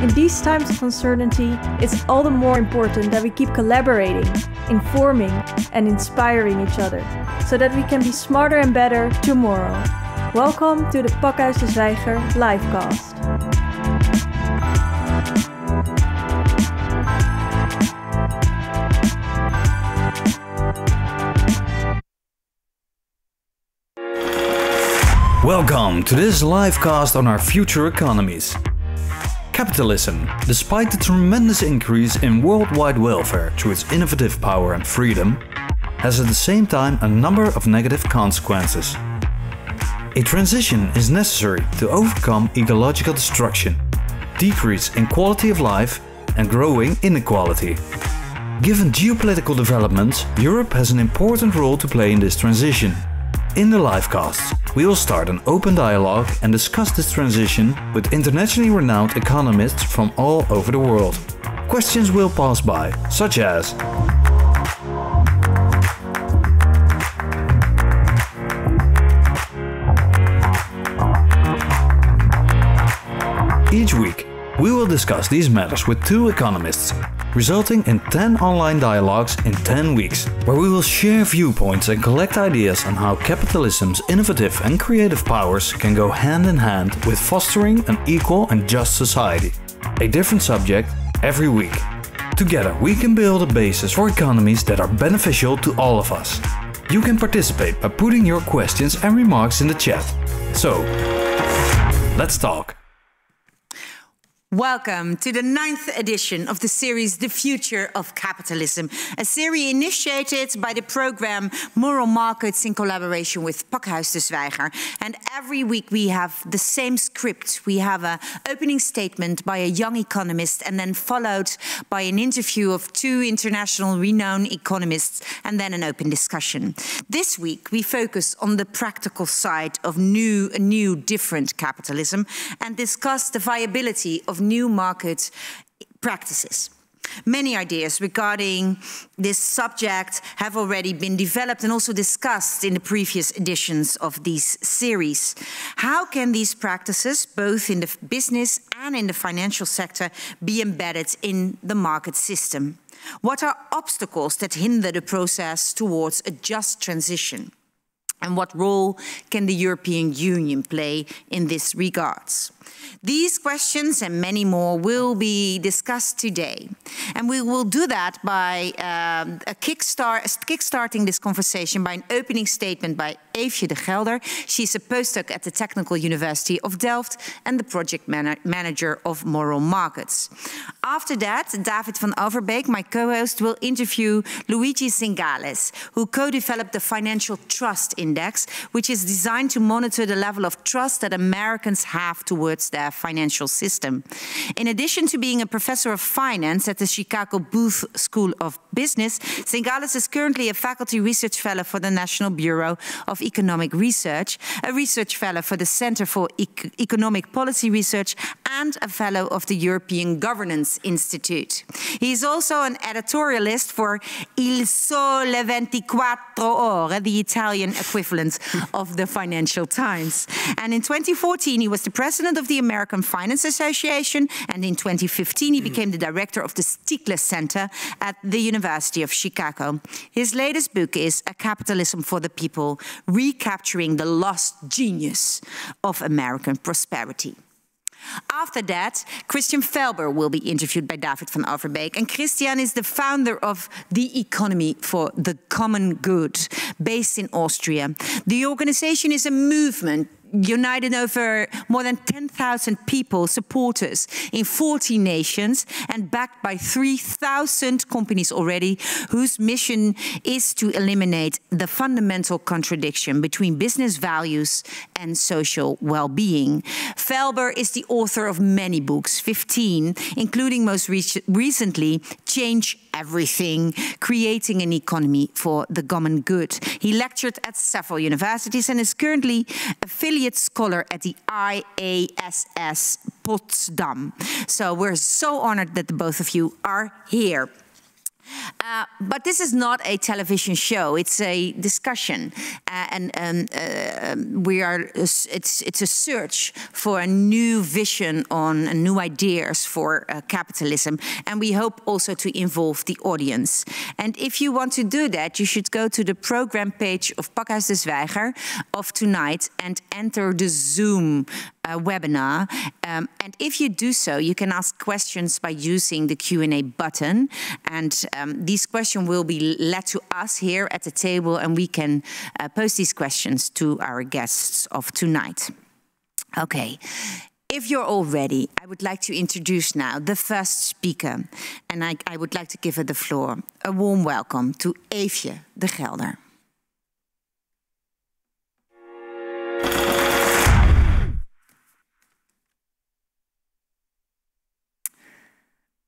In these times of uncertainty, it's all the more important that we keep collaborating, informing, and inspiring each other, so that we can be smarter and better tomorrow. Welcome to the Pakhuis de Zwijger livecast. Welcome to this livecast on our future economies. Capitalism, despite the tremendous increase in worldwide welfare through its innovative power and freedom, has at the same time a number of negative consequences. A transition is necessary to overcome ecological destruction, decrease in quality of life, and growing inequality. Given geopolitical developments, Europe has an important role to play in this transition. In the livecasts, we will start an open dialogue and discuss this transition with internationally renowned economists from all over the world. Questions will pass by, such as: each week, we will discuss these matters with 2 economists, resulting in 10 online dialogues in 10 weeks, where we will share viewpoints and collect ideas on how capitalism's innovative and creative powers can go hand in hand with fostering an equal and just society. A different subject every week. Together we can build a basis for economies that are beneficial to all of us. You can participate by putting your questions and remarks in the chat. So, let's talk. Welcome to the 9th edition of the series The Future of Capitalism, a series initiated by the program Moral Markets in collaboration with Pakhuis de Zwijger. And every week we have the same script. We have an opening statement by a young economist and then followed by an interview of 2 international renowned economists and then an open discussion. This week we focus on the practical side of new different capitalism and discuss the viability of new market practices. Many ideas regarding this subject have already been developed and also discussed in the previous editions of these series. How can these practices, both in the business and in the financial sector, be embedded in the market system? What are obstacles that hinder the process towards a just transition? And what role can the European Union play in this regards? These questions and many more will be discussed today. And we will do that by kickstarting this conversation by an opening statement by Eefje de Gelder. She's a postdoc at the Technical University of Delft and the project manager of Moral Markets. After that, David van Overbeek, my co-host, will interview Luigi Zingales, who co-developed the Financial Trust Index, which is designed to monitor the level of trust that Americans have towards their financial system. In addition to being a professor of finance at the Chicago Booth School of Business, Zingales is currently a faculty research fellow for the National Bureau of Economic Research, a research fellow for the Center for Economic Policy Research, and a fellow of the European Governance Institute. He is also an editorialist for Il Sole 24 Ore, the Italian equivalent of the Financial Times. And in 2014, he was the president of the American Finance Association, and in 2015 he became the director of the Stiglitz Center at the University of Chicago. His latest book is A Capitalism for the People, Recapturing the Lost Genius of American Prosperity. After that, Christian Felber will be interviewed by David van Overbeek. And Christian is the founder of the Economy for the Common Good, based in Austria. The organization is a movement united over more than 10,000 people, supporters in 40 nations and backed by 3,000 companies already, whose mission is to eliminate the fundamental contradiction between business values and social well-being. Felber is the author of many books, 15, including most recently, Change Everything, Creating an Economy for the Common Good. He lectured at several universities and is currently affiliate scholar at the IASS Potsdam. So we're so honored that the both of you are here. But this is not a television show; it's a discussion, it's a search for a new vision on new ideas for capitalism, and we hope also to involve the audience. And if you want to do that, you should go to the program page of Pakhuis de Zwijger of tonight and enter the Zoom webinar. And if you do so, you can ask questions by using the Q&A button. And these questions will be led to us here at the table, and we can pose these questions to our guests of tonight. Okay. If you're all ready, I would like to introduce now the first speaker. And I would like to give her the floor. A warm welcome to Eefje de Gelder.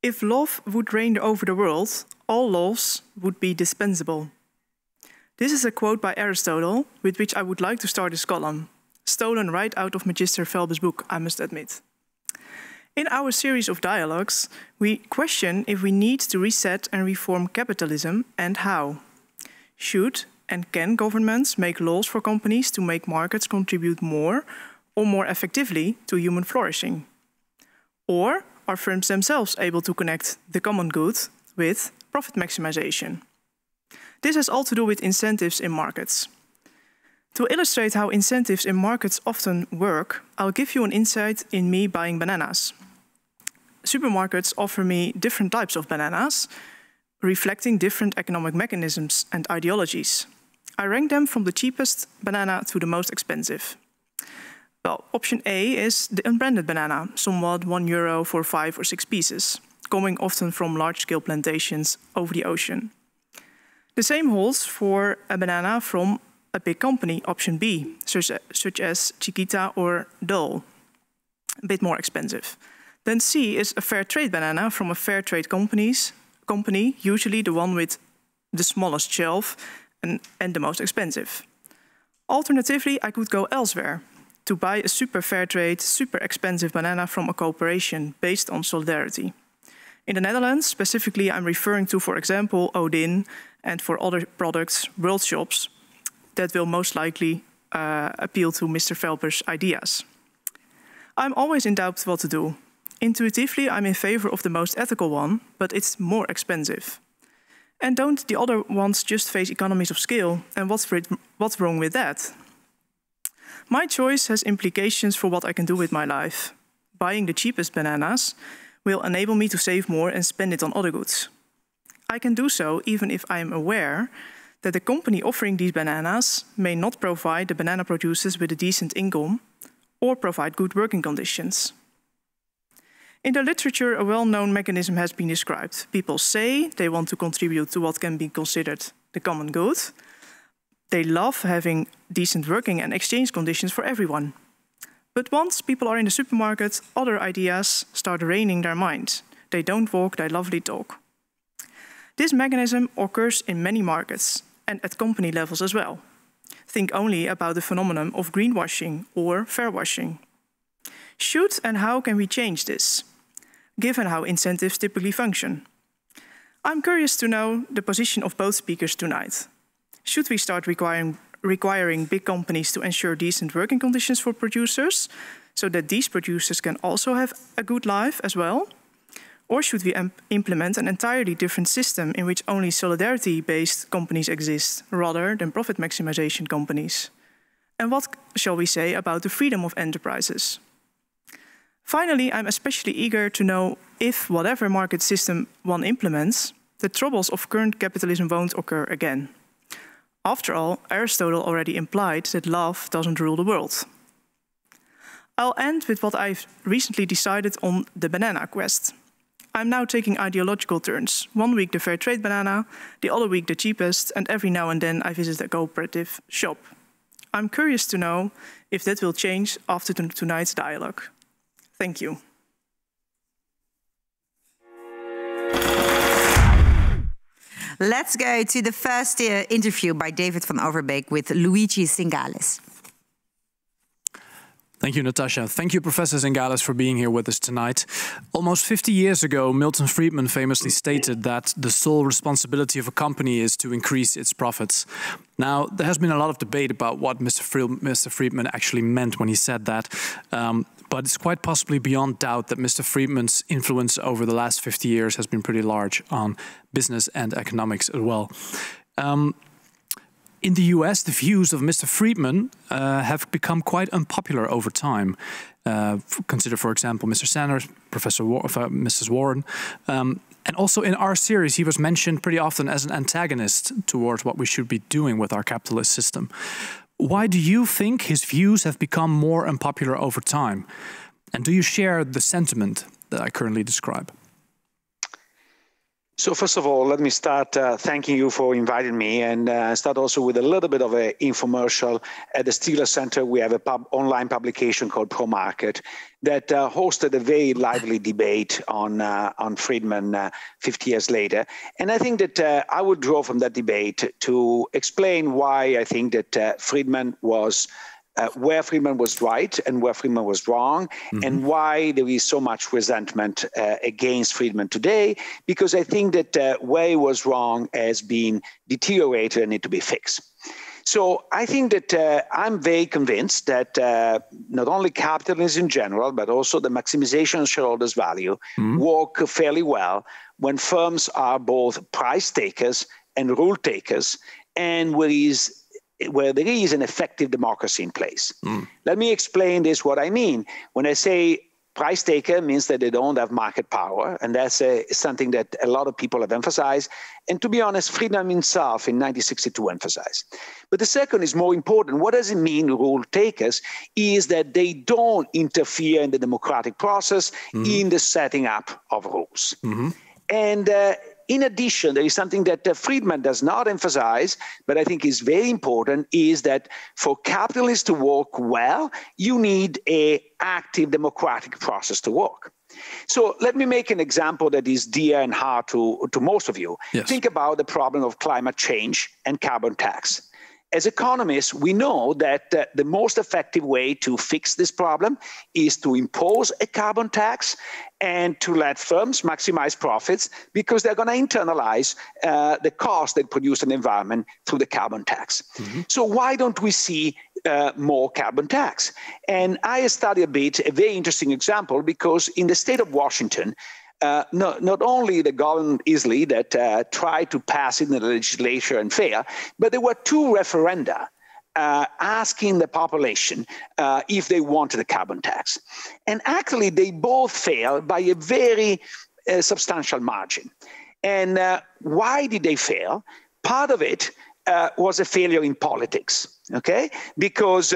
If love would reign over the world, all laws would be dispensable. This is a quote by Aristotle, with which I would like to start this column, stolen right out of Magister Felber's book, I must admit. In our series of dialogues, we question if we need to reset and reform capitalism and how. Should and can governments make laws for companies to make markets contribute more or more effectively to human flourishing? Or are firms themselves able to connect the common good with profit maximization? This has all to do with incentives in markets. To illustrate how incentives in markets often work, I'll give you an insight in me buying bananas. Supermarkets offer me different types of bananas, reflecting different economic mechanisms and ideologies. I rank them from the cheapest banana to the most expensive. Well, option A is the unbranded banana, somewhat €1 for 5 or 6 pieces, coming often from large-scale plantations over the ocean. The same holds for a banana from a big company, option B, such as Chiquita or Dole, a bit more expensive. Then C is a fair trade banana from a fair trade company, usually the one with the smallest shelf and the most expensive. Alternatively, I could go elsewhere to buy a super fair trade, super expensive banana from a corporation based on solidarity. In the Netherlands, specifically, I'm referring to, for example, Odin, and for other products, World Shops, that will most likely appeal to Mr. Felber's ideas. I'm always in doubt what to do. Intuitively, I'm in favor of the most ethical one, but it's more expensive. And don't the other ones just face economies of scale? And what's wrong with that? My choice has implications for what I can do with my life. Buying the cheapest bananas will enable me to save more and spend it on other goods. I can do so even if I am aware that the company offering these bananas may not provide the banana producers with a decent income or provide good working conditions. In the literature, a well-known mechanism has been described. People say they want to contribute to what can be considered the common good. They love having decent working and exchange conditions for everyone. But once people are in the supermarket, other ideas start reigning their minds. They don't walk, they lovely talk. This mechanism occurs in many markets and at company levels as well. Think only about the phenomenon of greenwashing or fairwashing. Should and how can we change this, given how incentives typically function? I'm curious to know the position of both speakers tonight. Should we start requiring big companies to ensure decent working conditions for producers, so that these producers can also have a good life as well? Or should we implement an entirely different system in which only solidarity-based companies exist, rather than profit maximization companies? And what shall we say about the freedom of enterprises? Finally, I'm especially eager to know if, whatever market system one implements, the troubles of current capitalism won't occur again. After all, Aristotle already implied that love doesn't rule the world. I'll end with what I've recently decided on the banana quest. I'm now taking ideological turns. 1 week the fair trade banana, the other week the cheapest, and every now and then I visit a cooperative shop. I'm curious to know if that will change after tonight's dialogue. Thank you. Let's go to the first interview by David van Overbeek with Luigi Zingales. Thank you, Natasha. Thank you, Professor Zingales, for being here with us tonight. Almost 50 years ago, Milton Friedman famously stated that the sole responsibility of a company is to increase its profits. Now, there has been a lot of debate about what Mr. Friedman actually meant when he said that, but it's quite possibly beyond doubt that Mr. Friedman's influence over the last 50 years has been pretty large on business and economics as well. In the US, the views of Mr. Friedman have become quite unpopular over time. Consider, for example, Mr. Sanders, Mrs. Warren. And also in our series, he was mentioned pretty often as an antagonist towards what we should be doing with our capitalist system. Why do you think his views have become more unpopular over time? And do you share the sentiment that I currently describe? So first of all, let me start thanking you for inviting me, and start also with a little bit of an infomercial. At the Steeler Center, we have an online publication called Pro Market that hosted a very lively debate on Friedman 50 years later. And I think that I would draw from that debate to explain why I think that Friedman was where Friedman was right and where Friedman was wrong, and why there is so much resentment against Friedman today, because I think that where he was wrong has been deteriorated and need to be fixed. So I think that I'm very convinced that not only capitalism in general, but also the maximization of shareholders' value work fairly well when firms are both price takers and rule takers, and where there is an effective democracy in place. Let me explain this, what I mean. When I say price taker, means that they don't have market power, and that's something that a lot of people have emphasized. And to be honest, Friedman himself in 1962 emphasized. But the second is more important. What does it mean, rule takers? Is that they don't interfere in the democratic process in the setting up of rules. And in addition, there is something that Friedman does not emphasize, but I think is very important, is that for capitalists to work well, you need an active democratic process to work. So let me make an example that is dear and hard to most of you. Yes. Think about the problem of climate change and carbon tax. As economists, we know that the most effective way to fix this problem is to impose a carbon tax and to let firms maximize profits, because they're going to internalize the cost they produce in the environment through the carbon tax. So why don't we see more carbon tax? And I studied a bit, a very interesting example, because in the state of Washington, not only the government Isley that tried to pass it in the legislature and fail, but there were two referenda asking the population if they wanted a carbon tax. And actually, they both failed by a very substantial margin. And why did they fail? Part of it was a failure in politics, okay? Because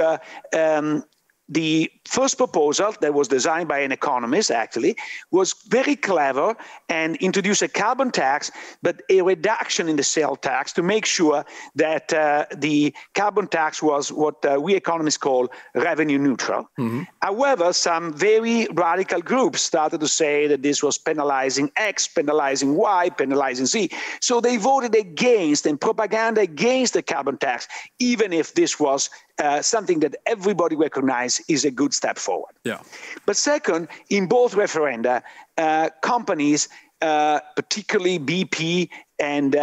the first proposal that was designed by an economist, actually, was very clever and introduced a carbon tax, but a reduction in the sales tax to make sure that the carbon tax was what we economists call revenue neutral. However, some very radical groups started to say that this was penalizing X, penalizing Y, penalizing Z. So they voted against and propaganda against the carbon tax, even if this was something that everybody recognized is a good step forward. Yeah. But second, in both referenda, companies, particularly BP and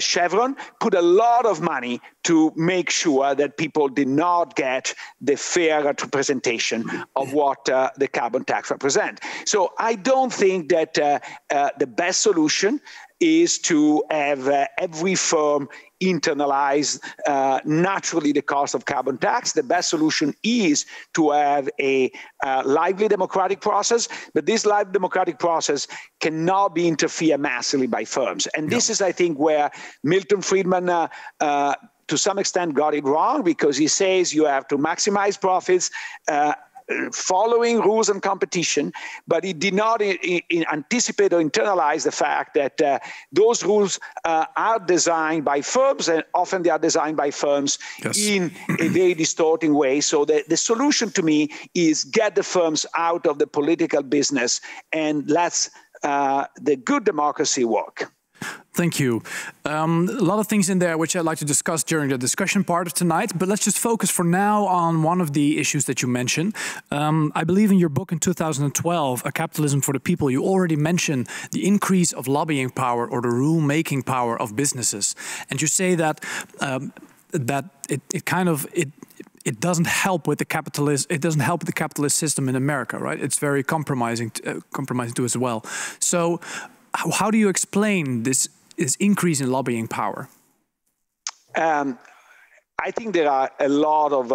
Chevron, put a lot of money to make sure that people did not get the fair representation of what the carbon tax represents. So I don't think that the best solution is to have every firm internalize naturally the cost of carbon tax. The best solution is to have a lively democratic process, but this lively democratic process cannot be interfered massively by firms. And this is, I think, where Milton Friedman to some extent got it wrong, because he says you have to maximize profits following rules and competition, but he did not anticipate or internalize the fact that those rules are designed by firms, and often they are designed by firms in a very distorting way. So the solution to me is get the firms out of the political business and let's the good democracy work. Thank you. A lot of things in there which I'd like to discuss during the discussion part of tonight, but let's just focus for now on one of the issues that you mentioned. I believe in your book in 2012, A Capitalism for the People, you already mentioned the increase of lobbying power or the rule-making power of businesses. And you say that it doesn't help with the capitalist system in America, right? It's very compromising to as well. So how do you explain this increase in lobbying power? I think there are a lot of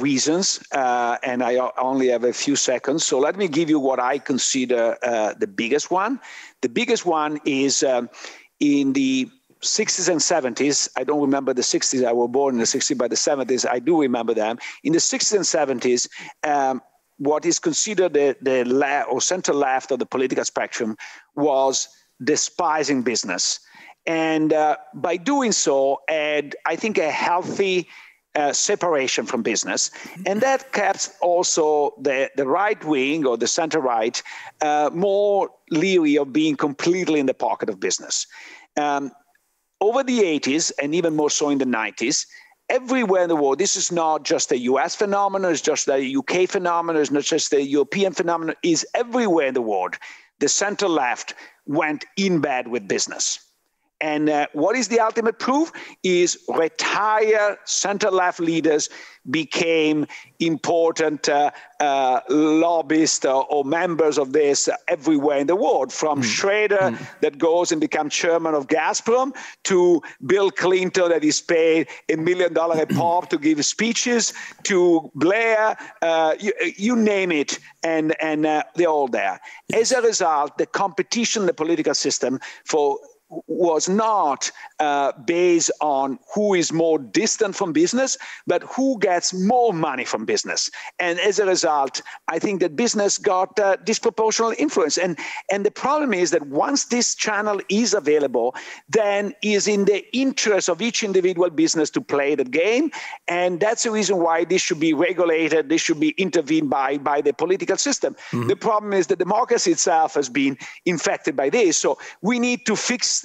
reasons, and I only have a few seconds. So let me give you what I consider the biggest one. The biggest one is in the 60s and 70s. I don't remember the 60s. I was born in the 60s, but the 70s, I do remember them. In the 60s and 70s, what is considered the left or center left of the political spectrum was despising business. And by doing so, and I think a healthy separation from business. And that kept also the right wing or the center right more leery of being completely in the pocket of business. Over the 80s, and even more so in the 90s, everywhere in the world, this is not just a US phenomenon, it's just a UK phenomenon, it's not just a European phenomenon, is everywhere in the world. The center left went in bed with business. And what is the ultimate proof is retired center-left leaders became important lobbyists or members of this everywhere in the world, from Schroeder that goes and becomes chairman of Gazprom to Bill Clinton that is paid $1 million a pop to give speeches, to Blair, you name it, and they're all there. As a result, the competition in the political system was not based on who is more distant from business, but who gets more money from business. And as a result, I think that business got disproportionate influence. And the problem is that once this channel is available, then is in the interest of each individual business to play the game. And that's the reason why this should be regulated, this should be intervened by the political system. The problem is that democracy itself has been infected by this. So we need to fix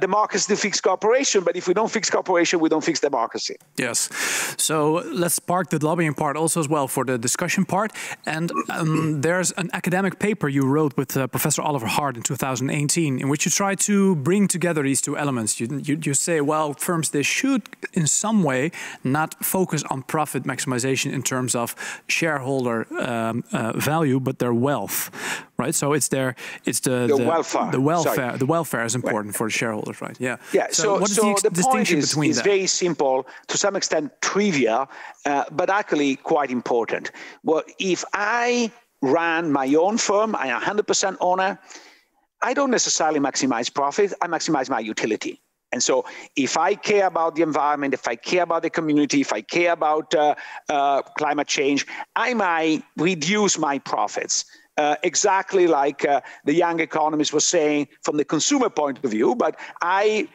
democracy to fix cooperation, but if we don't fix cooperation, we don't fix democracy. Yes. So let's park the lobbying part also as well for the discussion part. And there's an academic paper you wrote with Professor Oliver Hart in 2018, in which you try to bring together these two elements. You say, well, firms, they should in some way not focus on profit maximization in terms of shareholder value, but their wealth, right? So it's the welfare. The welfare is important for the shareholders, right? Yeah. Yeah. So what is the distinction between that? Very simple, to some extent trivial, but actually quite important. Well, if I ran my own firm, I'm 100% owner, I don't necessarily maximize profit, I maximize my utility. And so if I care about the environment, if I care about the community, if I care about climate change, I might reduce my profits. Exactly like the young economist was saying from the consumer point of view, but I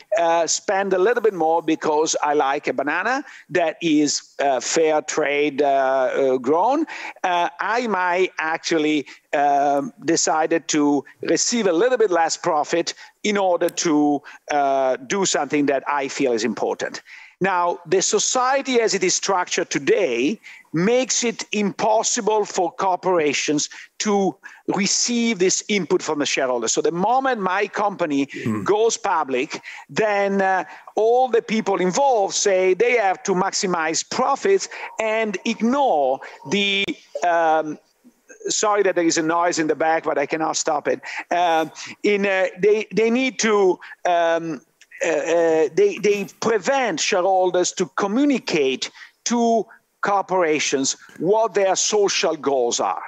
spend a little bit more because I like a banana that is fair trade grown. I might actually decided to receive a little bit less profit in order to do something that I feel is important. Now, the society as it is structured today makes it impossible for corporations to receive this input from the shareholders. So the moment my company goes public, then all the people involved say they have to maximize profits and ignore the sorry that there is a noise in the back, but I cannot stop it. They need to they prevent shareholders to communicate to corporations what their social goals are.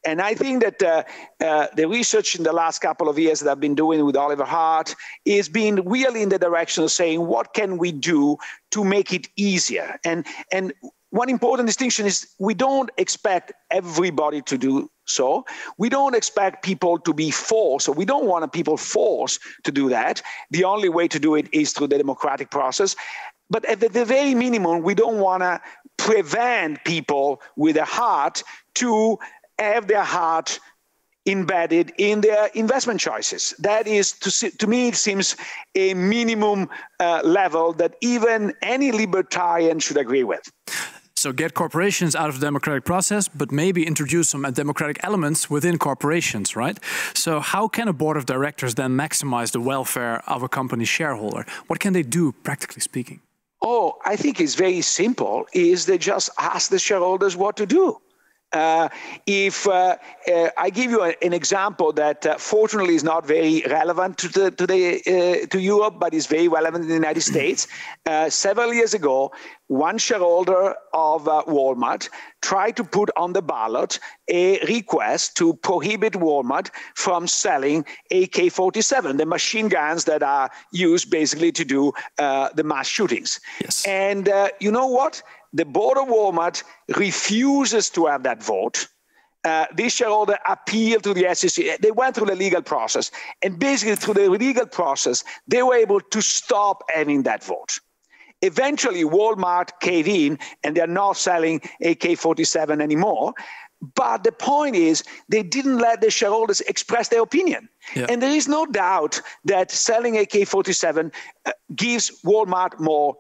And I think that the research in the last couple of years that I've been doing with Oliver Hart is being really in the direction of saying, what can we do to make it easier? And one important distinction is we don't expect everybody to do so. We don't expect people to be forced, or we don't want people forced to do that. The only way to do it is through the democratic process. But at the very minimum, we don't want to prevent people with a heart to have their heart embedded in their investment choices. That is, to me, it seems a minimum level that even any libertarian should agree with. So get corporations out of the democratic process, but maybe introduce some democratic elements within corporations, right? So how can a board of directors then maximize the welfare of a company's shareholder? What can they do, practically speaking? Oh, I think it's very simple, is they just ask the shareholders what to do. If I give you an example that fortunately is not very relevant to Europe, but is very relevant in the United States. Several years ago, one shareholder of Walmart tried to put on the ballot a request to prohibit Walmart from selling AK-47, the machine guns that are used basically to do the mass shootings. Yes. And you know what? The board of Walmart refuses to have that vote. This shareholder appealed to the SEC. They went through the legal process. And basically, through the legal process, they were able to stop having that vote. Eventually, Walmart caved in, and they're not selling AK-47 anymore. But the point is, they didn't let the shareholders express their opinion. Yeah. And there is no doubt that selling AK-47 gives Walmart more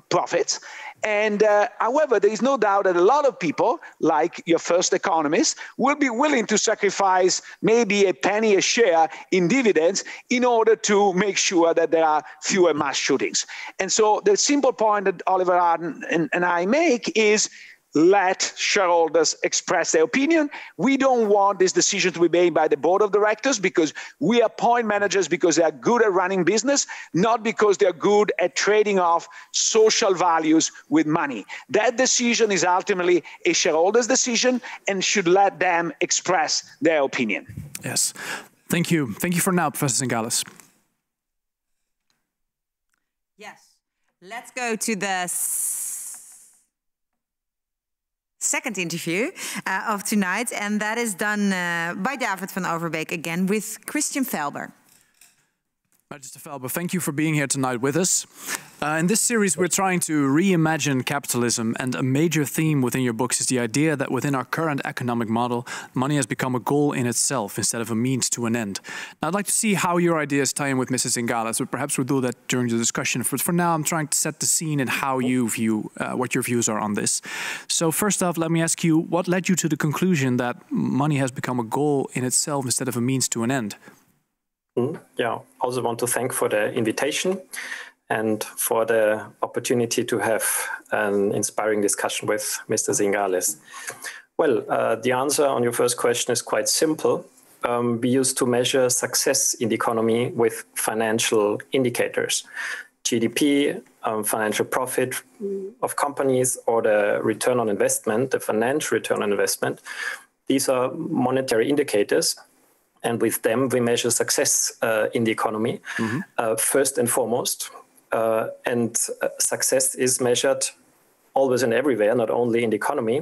profits. And however, there is no doubt that a lot of people, like your first economists, will be willing to sacrifice maybe a penny a share in dividends in order to make sure that there are fewer mass shootings. And so the simple point that Oliver and I make is, let shareholders express their opinion. We don't want this decision to be made by the board of directors because we appoint managers because they are good at running business, not because they're good at trading off social values with money. That decision is ultimately a shareholder's decision and should let them express their opinion. Yes. Thank you. Thank you for now, Professor Zingales. Yes. Let's go to the second interview of tonight, and that is done by David van Overbeek again with Christian Felber. Mr. Felber, thank you for being here tonight with us. In this series, we're trying to reimagine capitalism, and a major theme within your books is the idea that within our current economic model, money has become a goal in itself instead of a means to an end. Now, I'd like to see how your ideas tie in with Mrs. Zingales, so perhaps we'll do that during the discussion. But for now, I'm trying to set the scene and how you view, what your views are on this. So first off, let me ask you, what led you to the conclusion that money has become a goal in itself instead of a means to an end? Yeah, I also want to thank for the invitation and for the opportunity to have an inspiring discussion with Mr. Zingales. Well, the answer on your first question is quite simple. We used to measure success in the economy with financial indicators. GDP, financial profit of companies, or the return on investment, the financial return on investment. These are monetary indicators. And with them, we measure success in the economy, first and foremost. And success is measured always and everywhere, not only in the economy,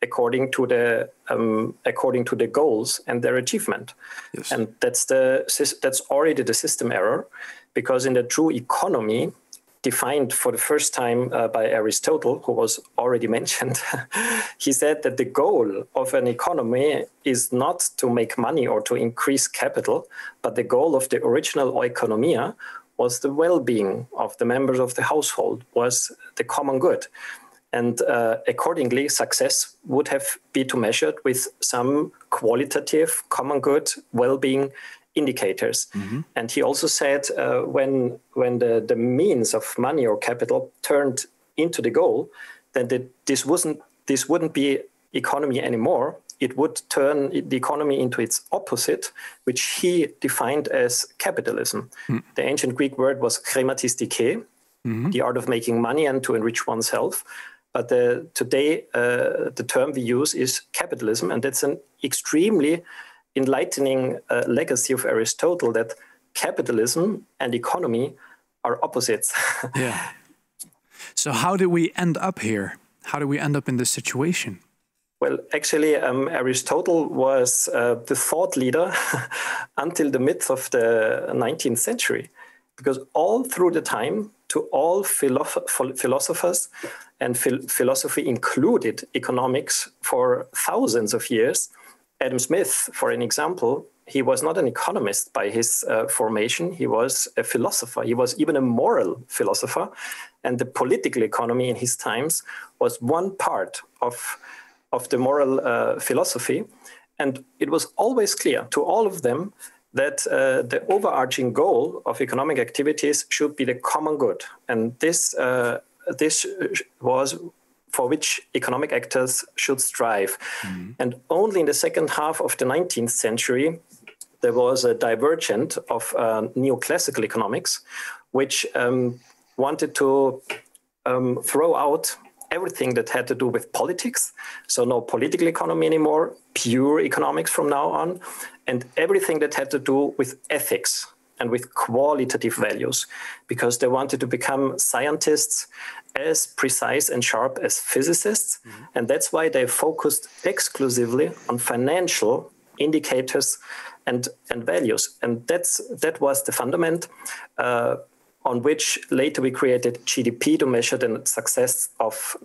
according to the goals and their achievement. Yes. And that's already the system error, because in the true economy, defined for the first time by Aristotle, who was already mentioned, he said that the goal of an economy is not to make money or to increase capital, but the goal of the original oikonomia was the well-being of the members of the household, was the common good. And accordingly, success would have been measured with some qualitative common good well-being indicators. And he also said when the means of money or capital turned into the goal, then this wouldn't be economy anymore. It would turn the economy into its opposite, which he defined as capitalism. The ancient Greek word was chrematistike, the art of making money and to enrich oneself. But today, the term we use is capitalism, and that's an extremely enlightening legacy of Aristotle, that capitalism and economy are opposites. Yeah. So how did we end up here? How did we end up in this situation? Well, actually, Aristotle was the thought leader until the mid of the 19th century, because all through the time, to all philosophers, and philosophy included economics for thousands of years, Adam Smith, for an example, he was not an economist by his formation. He was a philosopher. He was even a moral philosopher. And the political economy in his times was one part of the moral philosophy. And it was always clear to all of them that the overarching goal of economic activities should be the common good. And this was for which economic actors should strive. Mm-hmm. And only in the second half of the 19th century, there was a divergent of neoclassical economics, which wanted to throw out everything that had to do with politics. So no political economy anymore, pure economics from now on, and everything that had to do with ethics and with qualitative values, because they wanted to become scientists as precise and sharp as physicists. Mm-hmm. And that's why they focused exclusively on financial indicators and values. And that was the fundament on which later we created GDP to measure the success of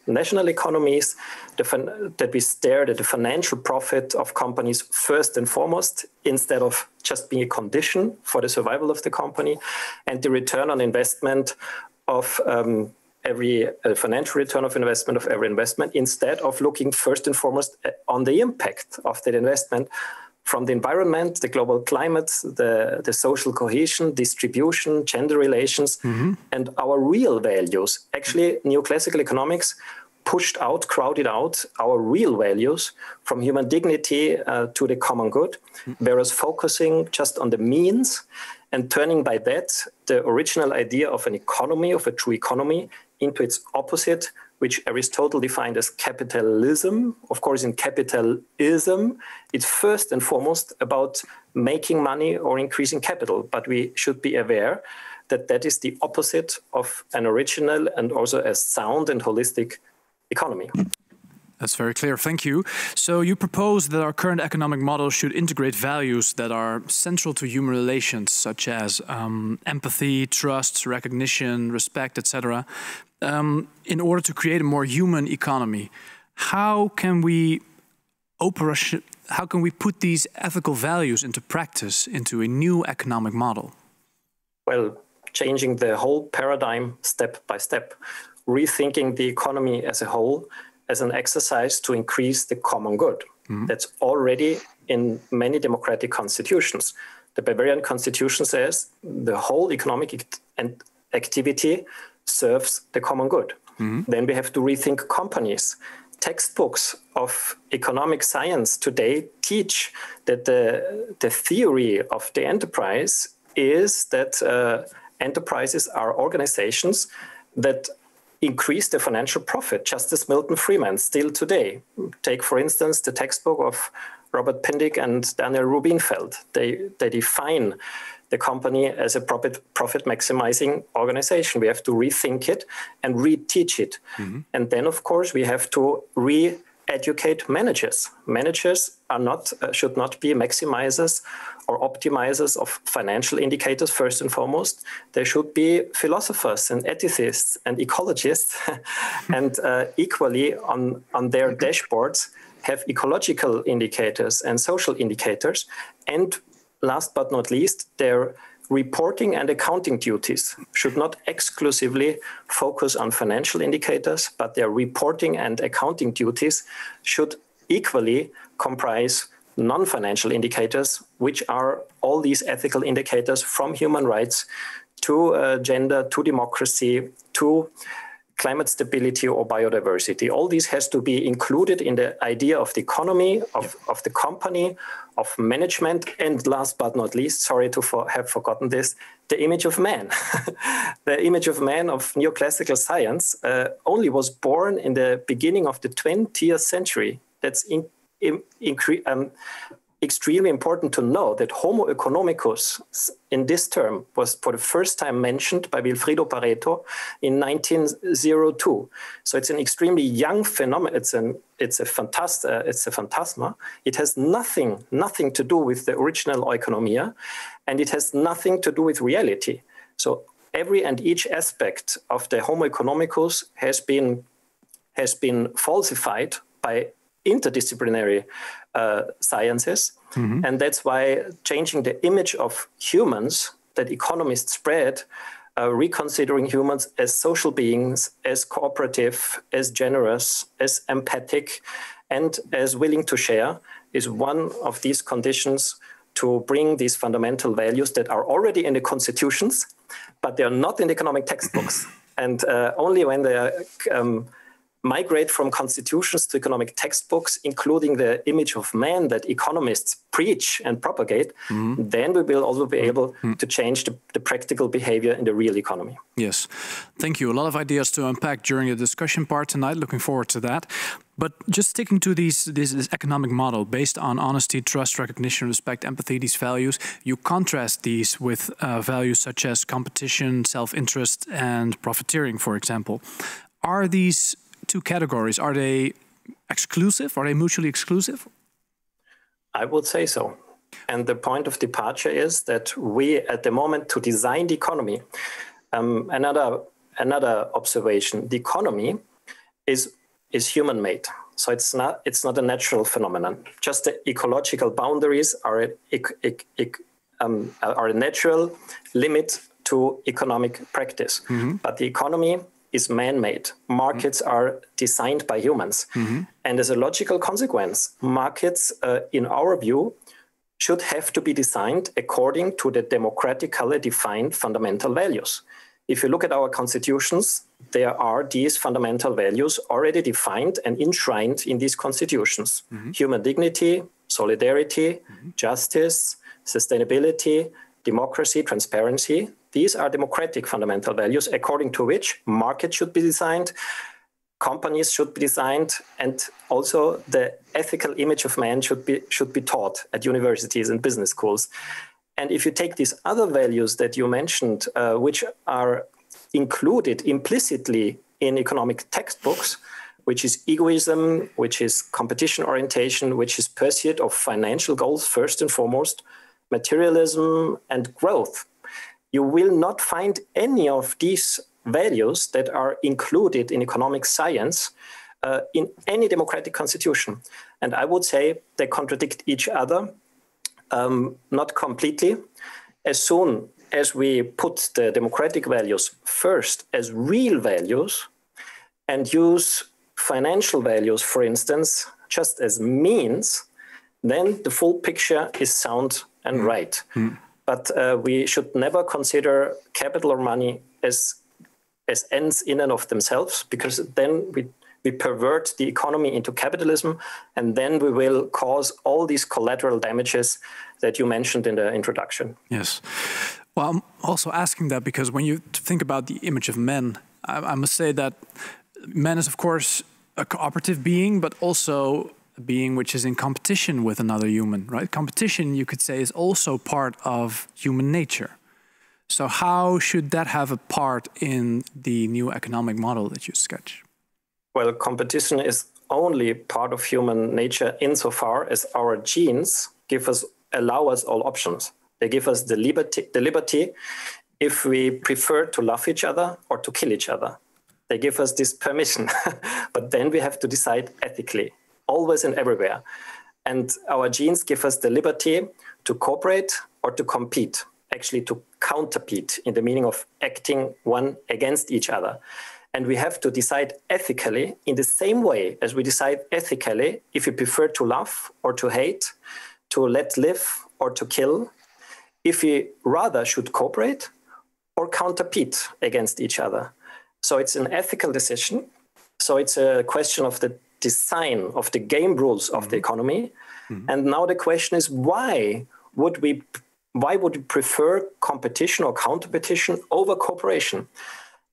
national economies, that we stared at the financial profit of companies first and foremost, instead of just being a condition for the survival of the company, and the return on investment of every financial return of investment of every investment, instead of looking first and foremost on the impact of that investment from the environment, the global climate, the social cohesion, distribution, gender relations, mm-hmm. and our real values. Actually, neoclassical economics crowded out our real values from human dignity to the common good, whereas focusing just on the means and turning by that the original idea of an economy, of a true economy, into its opposite, which Aristotle defined as capitalism. Of course, in capitalism, it's first and foremost about making money or increasing capital. But we should be aware that that is the opposite of an original and also a sound and holistic economy. That's very clear. Thank you. So you propose that our current economic model should integrate values that are central to human relations, such as empathy, trust, recognition, respect, etc., in order to create a more human economy. How can we put these ethical values into practice, into a new economic model? Well, changing the whole paradigm step by step, rethinking the economy as a whole, as an exercise to increase the common good. Mm-hmm. That's already in many democratic constitutions. The Bavarian constitution says the whole economic activity serves the common good. Mm-hmm. Then we have to rethink companies. Textbooks of economic science today teach that the theory of the enterprise is that enterprises are organizations that increase the financial profit, just as Milton Friedman still today. Take, for instance, the textbook of Robert Pindick and Daniel Rubinfeld. They define the company as a profit maximizing organization. We have to rethink it and reteach it. Mm-hmm. And then, of course, we have to re-educate managers. Managers should not be maximizers or optimizers of financial indicators first and foremost. They should be philosophers and ethicists and ecologists and equally on their dashboards have ecological indicators and social indicators. And last but not least, their reporting and accounting duties should not exclusively focus on financial indicators, but their reporting and accounting duties should equally comprise non-financial indicators, which are all these ethical indicators from human rights to gender, to democracy, to climate stability or biodiversity. All these has to be included in the idea of the economy, of the company, of management, and last but not least, sorry to have forgotten this, the image of man. The image of man of neoclassical science only was born in the beginning of the 20th century. That's extremely important to know that Homo economicus in this term was for the first time mentioned by Wilfredo Pareto in 1902. So it's an extremely young phenomenon. It's a phantasma. It has nothing to do with the original oikonomia, and it has nothing to do with reality. So every and each aspect of the Homo economicus has been falsified by interdisciplinary sciences. And that's why changing the image of humans that economists spread, reconsidering humans as social beings, as cooperative, as generous, as empathic, and as willing to share, is one of these conditions to bring these fundamental values that are already in the constitutions, but they are not in the economic textbooks. And only when they migrate from constitutions to economic textbooks, including the image of man that economists preach and propagate, then we will also be able to change the practical behavior in the real economy. Yes, thank you. A lot of ideas to unpack during the discussion part tonight. Looking forward to that. But just sticking to this economic model based on honesty, trust, recognition, respect, empathy, these values, you contrast these with values such as competition, self-interest, and profiteering, for example. Are these two categories, are they exclusive? Are they mutually exclusive? I would say so. And the point of departure is that we, at the moment, to design the economy, another observation, the economy is human-made. So it's not a natural phenomenon. Just the ecological boundaries are a natural limit to economic practice. But the economy is man-made. Markets are designed by humans. And as a logical consequence, markets, in our view, should have to be designed according to the democratically defined fundamental values. If you look at our constitutions, there are these fundamental values already defined and enshrined in these constitutions. Human dignity, solidarity, justice, sustainability, democracy, transparency. These are democratic fundamental values according to which markets should be designed, companies should be designed, and also the ethical image of man should be taught at universities and business schools. And if you take these other values that you mentioned, which are included implicitly in economic textbooks, which is egoism, which is competition orientation, which is pursuit of financial goals first and foremost, materialism and growth, you will not find any of these values that are included in economic science in any democratic constitution. And I would say they contradict each other, not completely. As soon as we put the democratic values first as real values and use financial values, for instance, just as means, then the full picture is sound and right. But we should never consider capital or money as ends in and of themselves, because then we pervert the economy into capitalism, and then we will cause all these collateral damages that you mentioned in the introduction. Yes. Well, I'm also asking that because when you think about the image of men, I must say that man is, of course, a cooperative being, but also a being which is in competition with another human, right? Competition, you could say, is also part of human nature. So how should that have a part in the new economic model that you sketch? Well, competition is only part of human nature insofar as our genes allow us all options. They give us the liberty if we prefer to love each other or to kill each other. They give us this permission, but then we have to decide ethically, always and everywhere. And our genes give us the liberty to cooperate or to compete, actually to counterpete, in the meaning of acting one against each other. And we have to decide ethically in the same way as we decide ethically if we prefer to love or to hate, to let live or to kill, if we rather should cooperate or counterpete against each other. So it's an ethical decision. So it's a question of the design of the game rules of the economy. And now the question is, why would we prefer competition or counterpetition over cooperation?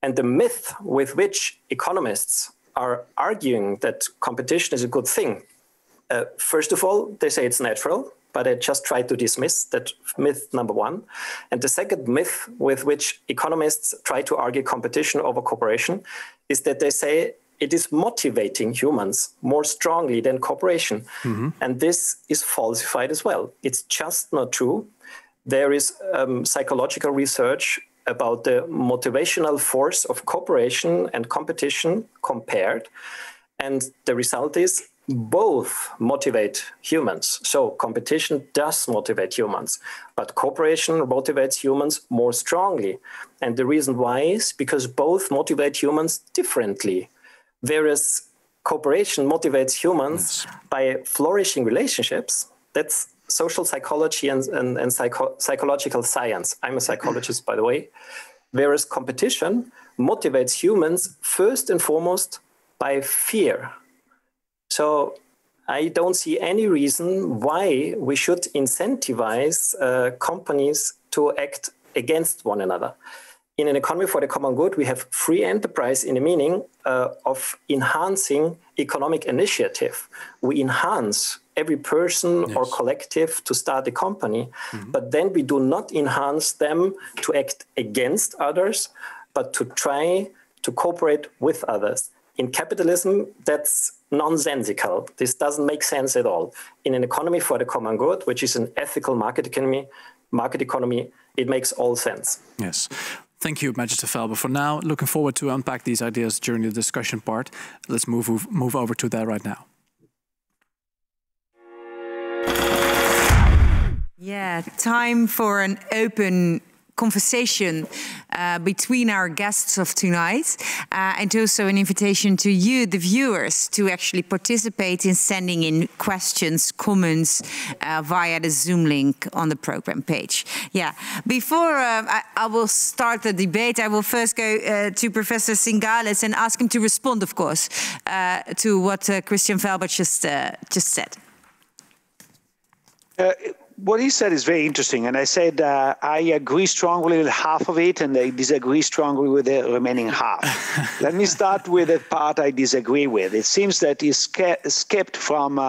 And the myth with which economists are arguing that competition is a good thing, first of all, they say it's natural, but I just try to dismiss that myth, number one. And the second myth with which economists try to argue competition over cooperation is that they say it is motivating humans more strongly than cooperation. And this is falsified as well. It's just not true. There is psychological research about the motivational force of cooperation and competition compared. And the result is both motivate humans. So competition does motivate humans, but cooperation motivates humans more strongly. And the reason why is because both motivate humans differently. Whereas cooperation motivates humans by flourishing relationships, that's social psychology and psychological science. I'm a psychologist, by the way. Whereas competition motivates humans first and foremost by fear. So I don't see any reason why we should incentivize companies to act against one another. In an economy for the common good, we have free enterprise in the meaning of enhancing economic initiative. We enhance every person or collective to start a company, but then we do not enhance them to act against others, but to try to cooperate with others. In capitalism, that's nonsensical. This doesn't make sense at all. In an economy for the common good, which is an ethical market economy, it makes all sense. Yes. Thank you, Magister Felber. For now, looking forward to unpack these ideas during the discussion part. Let's move over to that right now. Yeah, time for an open conversation between our guests of tonight, and also an invitation to you, the viewers, to actually participate in sending in questions, comments via the Zoom link on the program page. Yeah, before I will start the debate, I will first go to Professor Zingales and ask him to respond, of course, to what Christian Felber just said. What he said is very interesting, and I said I agree strongly with half of it, and I disagree strongly with the remaining half. Let me start with the part I disagree with. It seems that he skipped from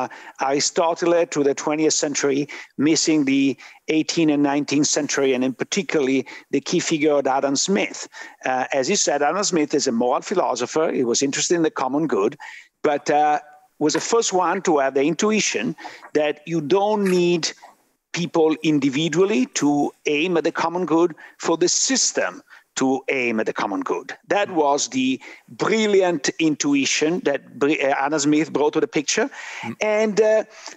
Aristotle to the 20th century, missing the 18th and 19th century, and in particularly the key figure of Adam Smith. As he said, Adam Smith is a moral philosopher. He was interested in the common good, but was the first one to have the intuition that you don't need people individually to aim at the common good, for the system to aim at the common good. That was the brilliant intuition that Adam Smith brought to the picture. And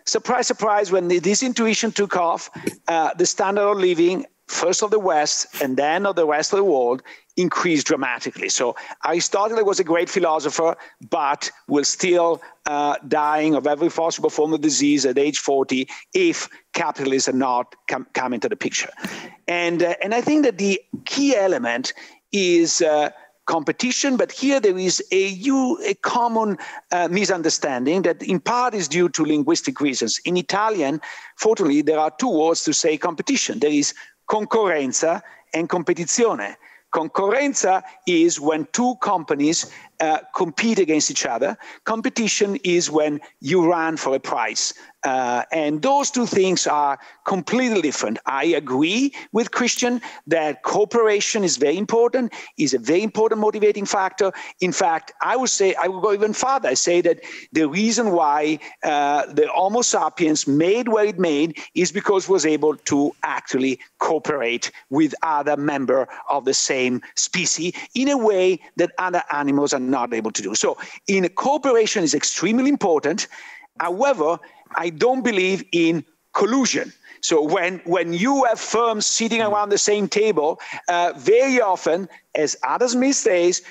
surprise, surprise, when this intuition took off, the standard of living, first of the West and then of the rest of the world, increased dramatically. So Aristotle was a great philosopher, but will still dying of every possible form of disease at age 40 if capitalists are not come into the picture. And I think that the key element is competition, but here there is a common misunderstanding that in part is due to linguistic reasons. In Italian, fortunately, there are two words to say competition. There is concorrenza and competizione. Concorrenza is when two companies compete against each other. Competition is when you run for a prize. And those two things are completely different. I agree with Christian that cooperation is very important, is a very important motivating factor. In fact, I would go even further. I say that the reason why the Homo sapiens made what it made is because it was able to actually cooperate with other members of the same species in a way that other animals are not able to do. So cooperation is extremely important. However, I don't believe in collusion. So when you have firms sitting around the same table, very often, as Adam Smith says,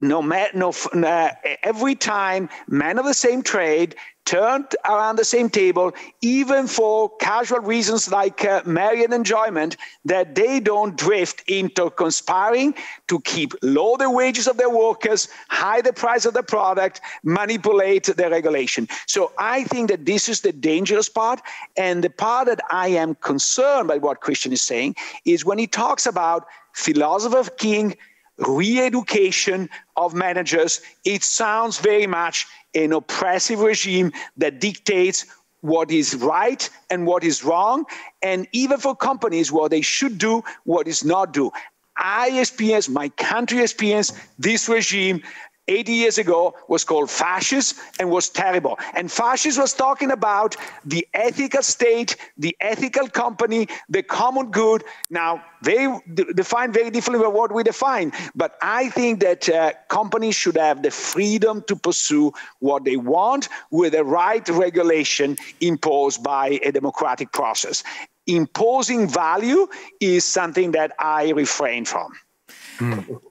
every time men of the same trade turned around the same table, even for casual reasons like merry and enjoyment, that they don't drift into conspiring to keep low the wages of their workers, high the price of the product, manipulate the regulation. So I think that this is the dangerous part. And the part that I am concerned by what Christian is saying is when he talks about philosopher king, re-education of managers, it sounds very much an oppressive regime that dictates what is right and what is wrong, and even for companies what they should do, what is not do. I experience, my country experienced this regime 80 years ago was called fascist and was terrible. And fascist was talking about the ethical state, the ethical company, the common good. Now, they define very differently what we define. But I think that companies should have the freedom to pursue what they want with the right regulation imposed by a democratic process. Imposing value is something that I refrain from.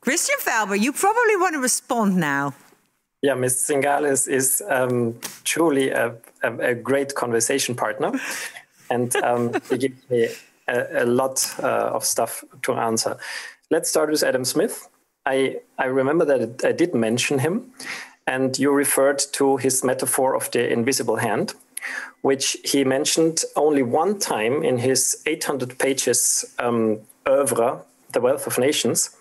Christian Felber, you probably want to respond now. Yeah, Ms. Zingales is truly a great conversation partner, and he gives me a lot of stuff to answer. Let's start with Adam Smith. I remember that I did mention him, and you referred to his metaphor of the invisible hand, which he mentioned only one time in his 800 pages oeuvre, The Wealth of Nations,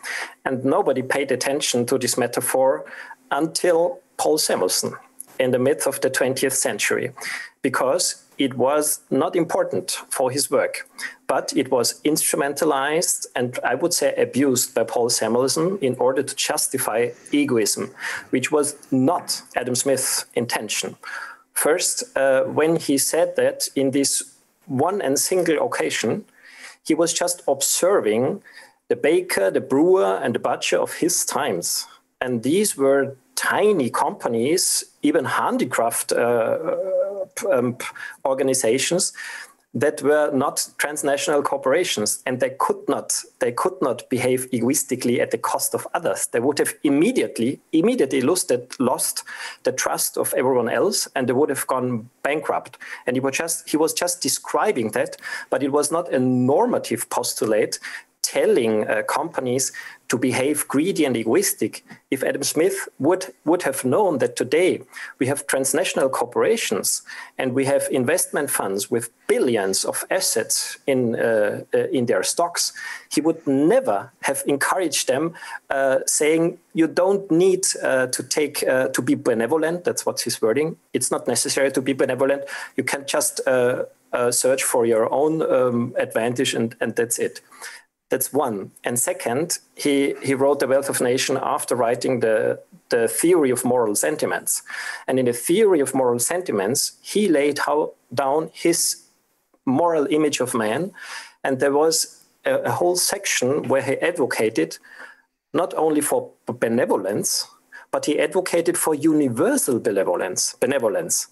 and nobody paid attention to this metaphor until Paul Samuelson in the mid of the 20th century, because it was not important for his work, but it was instrumentalized and I would say abused by Paul Samuelson in order to justify egoism, which was not Adam Smith's intention. First, when he said that in this one and single occasion, he was just observing the baker, the brewer, and the butcher of his times. And these were tiny companies, even handicraft organizations that were not transnational corporations, and they could not behave egoistically at the cost of others. They would have immediately lost the trust of everyone else, and they would have gone bankrupt. And he was just describing that, but it was not a normative postulate telling companies to behave greedy and egoistic. If Adam Smith would have known that today we have transnational corporations and we have investment funds with billions of assets in their stocks, he would never have encouraged them, saying you don't need to be benevolent. That's what's his wording. It's not necessary to be benevolent. You can just search for your own advantage, and that's it. That's one. And second, he wrote The Wealth of Nations after writing the theory of moral sentiments. And in the theory of moral sentiments, he laid down his moral image of man. And there was a whole section where he advocated not only for benevolence, but he advocated for universal benevolence.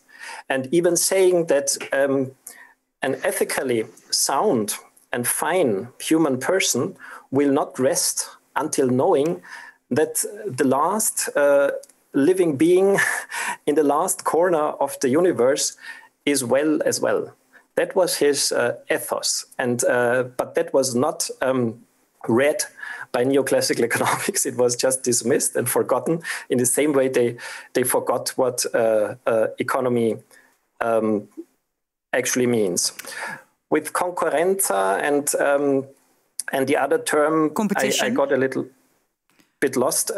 And even saying that an ethically sound and fine human person will not rest until knowing that the last living being in the last corner of the universe is well as well. That was his ethos, but that was not read by neoclassical economics. It was just dismissed and forgotten in the same way they forgot what economy actually means. With concurrenza and the other term, I got a little bit lost.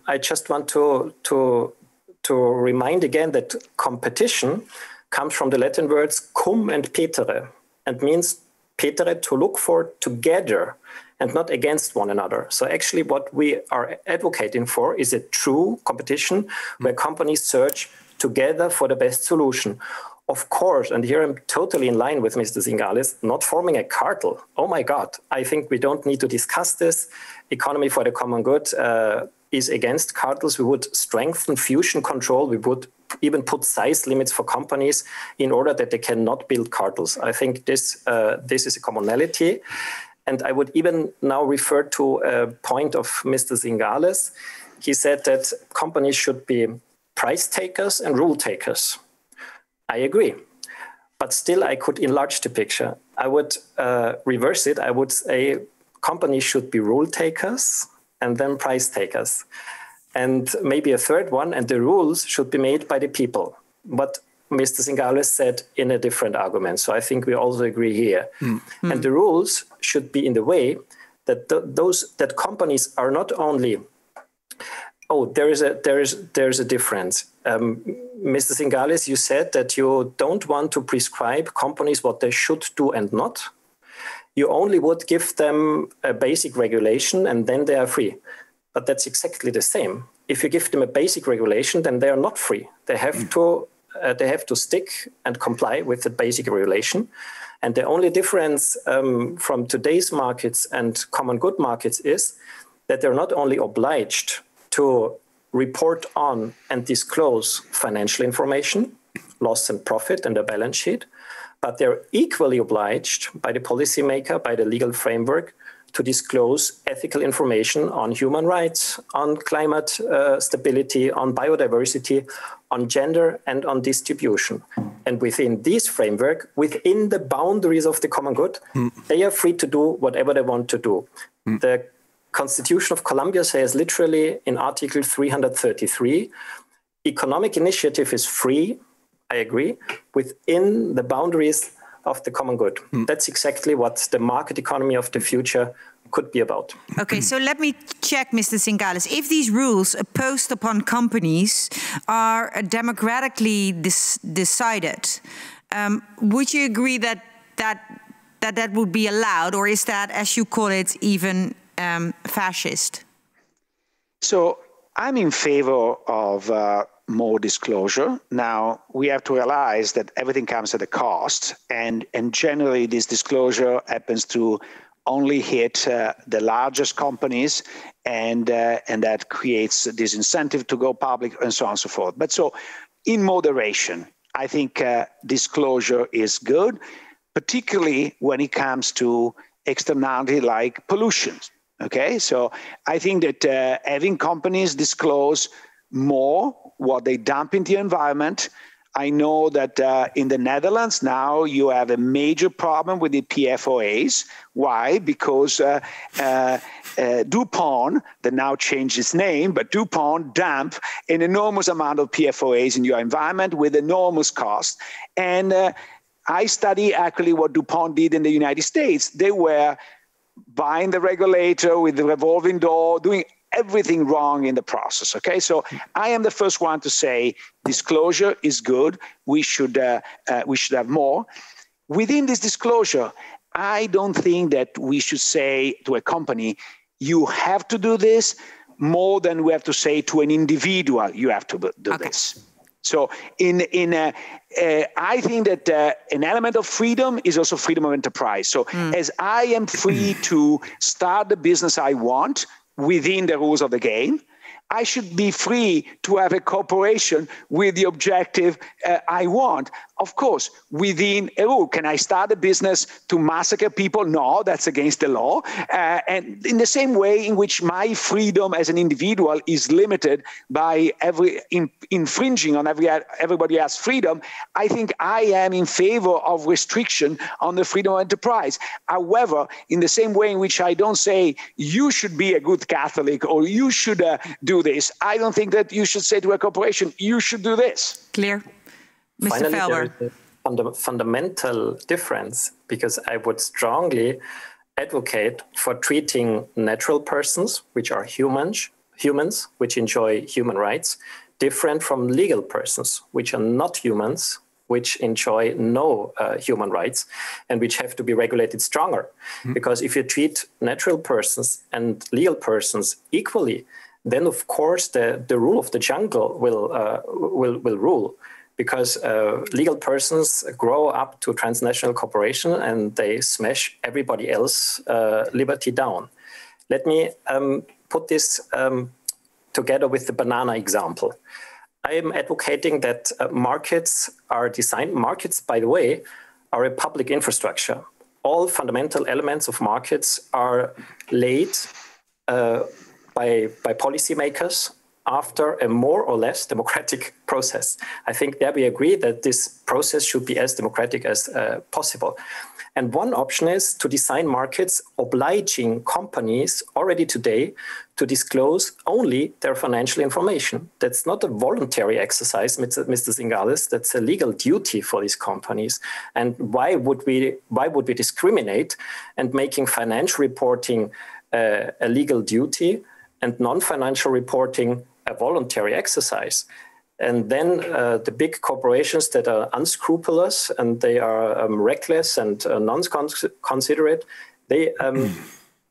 I just want to remind again that competition comes from the Latin words cum and petere, and means petere, to look for together and not against one another. So actually what we are advocating for is a true competition where companies search together for the best solution. Of course, and here I'm totally in line with Mr. Zingales, not forming a cartel. Oh my God, I think we don't need to discuss this. Economy for the common good is against cartels. We would strengthen fusion control. We would even put size limits for companies in order that they cannot build cartels. I think this is a commonality. And I would even now refer to a point of Mr. Zingales. He said that companies should be price takers and rule takers. I agree, but still I could enlarge the picture. I would reverse it. I would say companies should be rule takers and then price takers. And maybe a third one, and the rules should be made by the people. But Mr. Zingales said in a different argument. So I think we also agree here. And the rules should be in the way that that companies are not only, there is a difference. Mr. Zingales, you said that you don't want to prescribe companies what they should do and not. You only would give them a basic regulation and then they are free. But that's exactly the same. if you give them a basic regulation, then they are not free. They have to stick and comply with the basic regulation. And the only difference from today's markets and common good markets is that they're not only obliged to report on and disclose financial information, loss and profit and the balance sheet, but they're equally obliged by the policymaker, by the legal framework, to disclose ethical information on human rights, on climate stability, on biodiversity, on gender, and on distribution. And within this framework, within the boundaries of the common good, they are free to do whatever they want to do. The Constitution of Colombia says literally in Article 333, economic initiative is free, I agree, within the boundaries of the common good. That's exactly what the market economy of the future could be about. Okay, so let me check, Mr. Zingales. If these rules imposed upon companies are democratically decided, would you agree that would be allowed, or is that, as you call it, even fascist? So I'm in favor of more disclosure. Now, we have to realize that everything comes at a cost, and generally this disclosure happens to only hit the largest companies, and that creates this incentive to go public and so on and so forth. But so in moderation, I think disclosure is good, particularly when it comes to externality like pollution. Okay, so I think that having companies disclose more what they dump into the environment. I know that in the Netherlands now you have a major problem with the PFOAs. Why? Because DuPont, that now changed its name, but DuPont dump an enormous amount of PFOAs in your environment with enormous cost. And I study actually what DuPont did in the United States. They were buying the regulator with the revolving door, doing everything wrong in the process. Okay, so I am the first one to say disclosure is good. We should have more. Within this disclosure, I don't think that we should say to a company, you have to do this, more than we have to say to an individual, you have to do this. So I think that an element of freedom is also freedom of enterprise. So as I am free to start the business I want within the rules of the game, I should be free to have a corporation with the objective I want. Of course, within a rule. Can I start a business to massacre people? No, that's against the law. And in the same way in which my freedom as an individual is limited by infringing on everybody else's freedom, I think I am in favor of restriction on the freedom of enterprise. However, in the same way in which I don't say you should be a good Catholic or you should do this, I don't think that you should say to a corporation, you should do this. Clear. Mr. Finally, Felber. there is a fundamental difference, because I would strongly advocate for treating natural persons, which are humans, which enjoy human rights, different from legal persons, which are not humans, which enjoy no human rights, and which have to be regulated stronger. Because if you treat natural persons and legal persons equally, then of course the rule of the jungle will rule. Because legal persons grow up to transnational corporation and they smash everybody else's liberty down. Let me put this together with the banana example. I am advocating that markets are designed. Markets, by the way, are a public infrastructure. All fundamental elements of markets are laid by policymakers after a more or less democratic process. I think there we agree that this process should be as democratic as possible. And one option is to design markets obliging companies already today to disclose only their financial information. That's not a voluntary exercise, Mr. Zingales, that's a legal duty for these companies. And why would we discriminate and making financial reporting a legal duty and non-financial reporting a voluntary exercise? And then the big corporations that are unscrupulous and they are reckless and non-considerate, they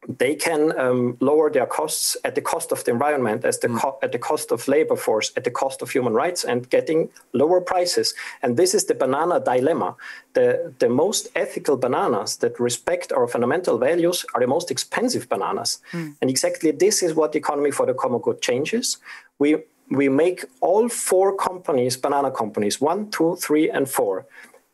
they can lower their costs at the cost of the environment, at the cost of labor force, at the cost of human rights, and getting lower prices. And this is the banana dilemma. The most ethical bananas that respect our fundamental values are the most expensive bananas. And exactly this is what the economy for the common good changes. We make all 4 companies, banana companies, 1, 2, 3, and 4,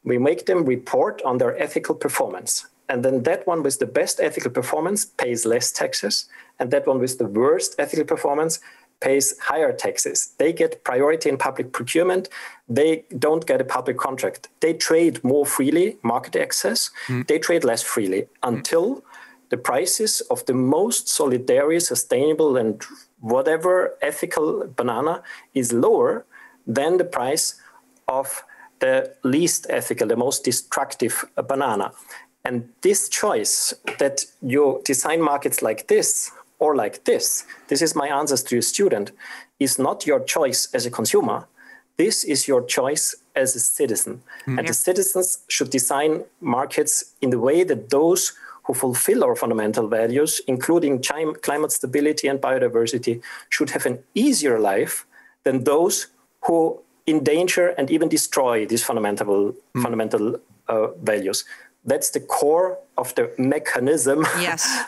we make them report on their ethical performance. And then that one with the best ethical performance pays less taxes. And that one with the worst ethical performance pays higher taxes. They get priority in public procurement. They don't get a public contract. They trade more freely, market access. They trade less freely until the prices of the most solidary, sustainable, and whatever ethical banana is lower than the price of the least ethical, the most destructive banana. And this choice that you design markets like this or like this is my answer to your student, is not your choice as a consumer. This is your choice as a citizen. And the citizens should design markets in the way that those who fulfill our fundamental values, including climate stability and biodiversity, should have an easier life than those who endanger and even destroy these fundamental values. That's the core of the mechanism,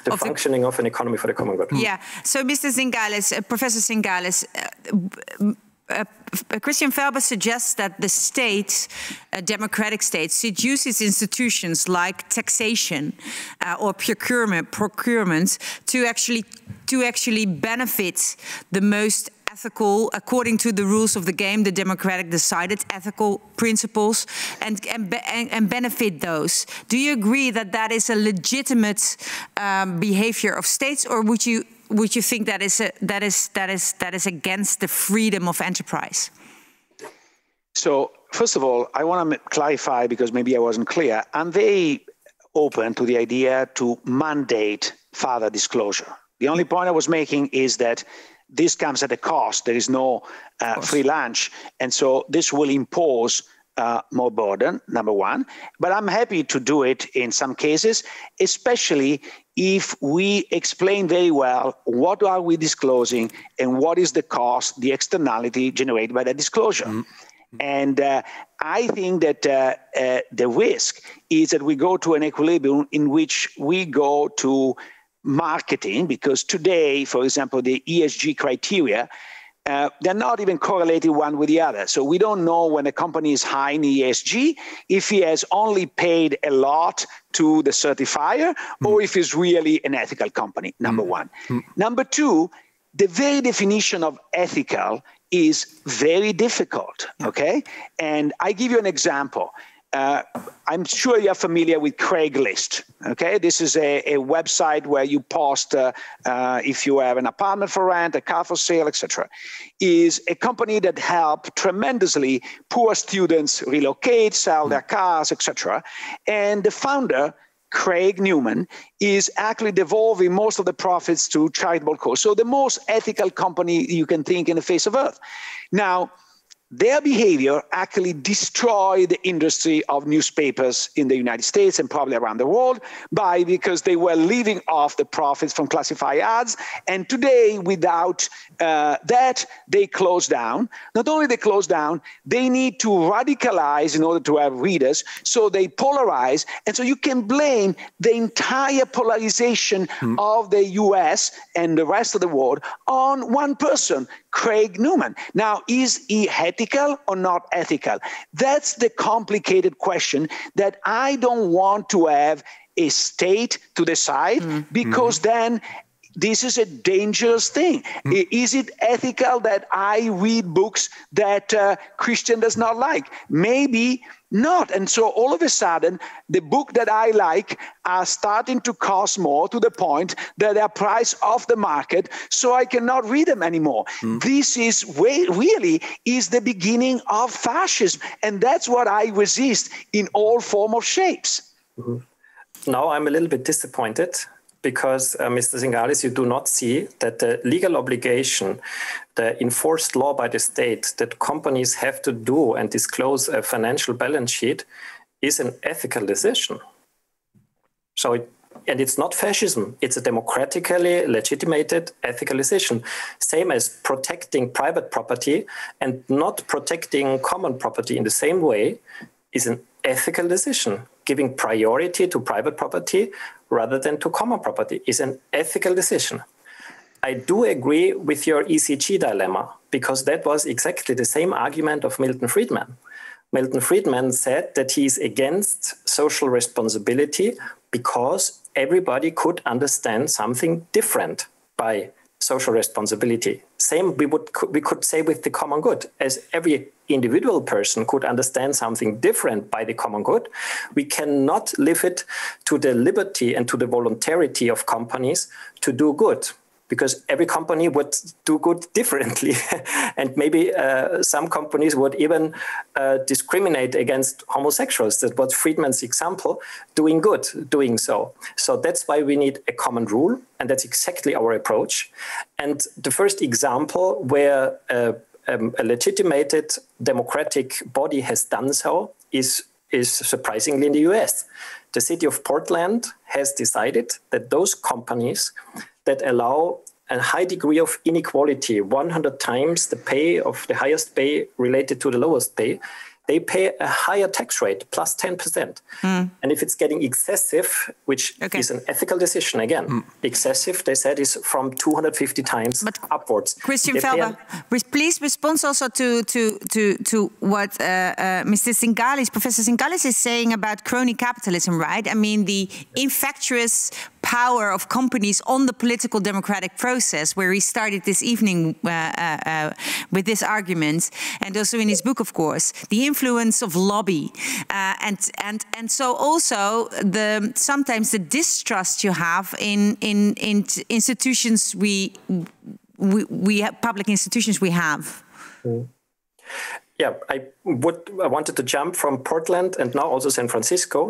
the functioning of an economy for the common good. Yeah. So, Mr. Zingales, Professor Zingales, Christian Felber suggests that the state, democratic states, should use its institutions like taxation or procurement to actually benefit the most ethical, according to the rules of the game, the democratic decided ethical principles, and benefit those. Do you agree that that is a legitimate behavior of states, or would you think that is against the freedom of enterprise? So first of all, I want to clarify, because maybe I wasn't clear. I'm very open to the idea to mandate further disclosure. The only point I was making is that this comes at a cost. There is no free lunch. And so this will impose more burden, number one. But I'm happy to do it in some cases, especially if we explain very well what are we disclosing and what is the cost, the externality generated by that disclosure. And I think that the risk is that we go to an equilibrium in which we go to marketing, because today, for example, the ESG criteria, they're not even correlated one with the other. So we don't know when a company is high in ESG, if he has only paid a lot to the certifier, or if it's really an ethical company, number one. Number two, the very definition of ethical is very difficult, okay? And I give you an example. I'm sure you're familiar with Craigslist, okay? This is a website where you post if you have an apartment for rent, a car for sale, etc. Is a company that helps tremendously poor students relocate, sell their cars, etc. And the founder, Craig Newman, is actually devolving most of the profits to charitable cause. So the most ethical company you can think in the face of Earth. Now, their behavior actually destroyed the industry of newspapers in the United States and probably around the world because they were living off the profits from classified ads. And today, without that, they closed down. Not only they closed down, they need to radicalize in order to have readers. So they polarize. And so you can blame the entire polarization of the US and the rest of the world on one person, Craig Newman. Now, is he ethical or not ethical? That's the complicated question that I don't want to have a state to decide, because then this is a dangerous thing. Is it ethical that I read books that Christian does not like? Maybe not. And so all of a sudden, the book that I like are starting to cost more, to the point that they're priced off the market, so I cannot read them anymore. This is really is the beginning of fascism. And that's what I resist in all form of shapes. Now I'm a little bit disappointed, because, Mr. Zingales, you do not see that the legal obligation, the enforced law by the state that companies have to do and disclose a financial balance sheet is an ethical decision. So And it's not fascism. It's a democratically legitimated ethical decision. Same as protecting private property and not protecting common property in the same way is an ethical decision. Giving priority to private property rather than to common property is an ethical decision. I do agree with your ECG dilemma, because that was exactly the same argument of Milton Friedman. Milton Friedman said that he is against social responsibility because everybody could understand something different by social responsibility. Same we could say with the common good. As every individual person could understand something different by the common good, we cannot leave it to the liberty and to the voluntarity of companies to do good, because every company would do good differently. And maybe some companies would even discriminate against homosexuals. That was Friedman's example, doing good, doing so. So that's why we need a common rule, and that's exactly our approach. And the first example where a legitimated democratic body has done so is surprisingly in the US. The city of Portland has decided that those companies that allow a high degree of inequality, 100 times the pay of the highest pay related to the lowest pay, they pay a higher tax rate, plus 10%. And if it's getting excessive, which is an ethical decision, again, excessive, they said, is from 250 times upwards. Christian Felber, please respond also to what Mr. Zingales, Professor Zingales is saying about crony capitalism, right? I mean, the infectious power of companies on the political democratic process, where he started this evening with this argument, and also in his book, of course, the influence of lobby, and so also sometimes the distrust you have in institutions we have, public institutions we have. Yeah, I wanted to jump from Portland and now also San Francisco,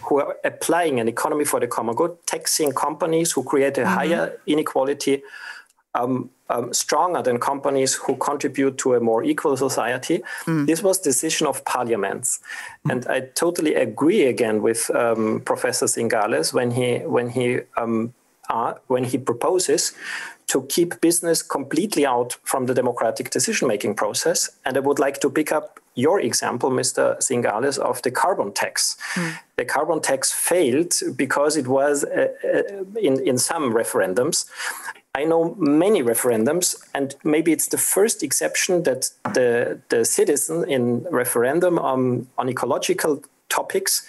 who are applying an economy for the common good, taxing companies who create a higher inequality, stronger than companies who contribute to a more equal society. This was decision of parliaments. And I totally agree again with Professor Zingales when he proposes to keep business completely out from the democratic decision-making process. And I would like to pick up your example, Mr. Zingales, of the carbon tax. The carbon tax failed because it was in some referendums. I know many referendums, and maybe it's the first exception that the citizen in referendum on ecological topics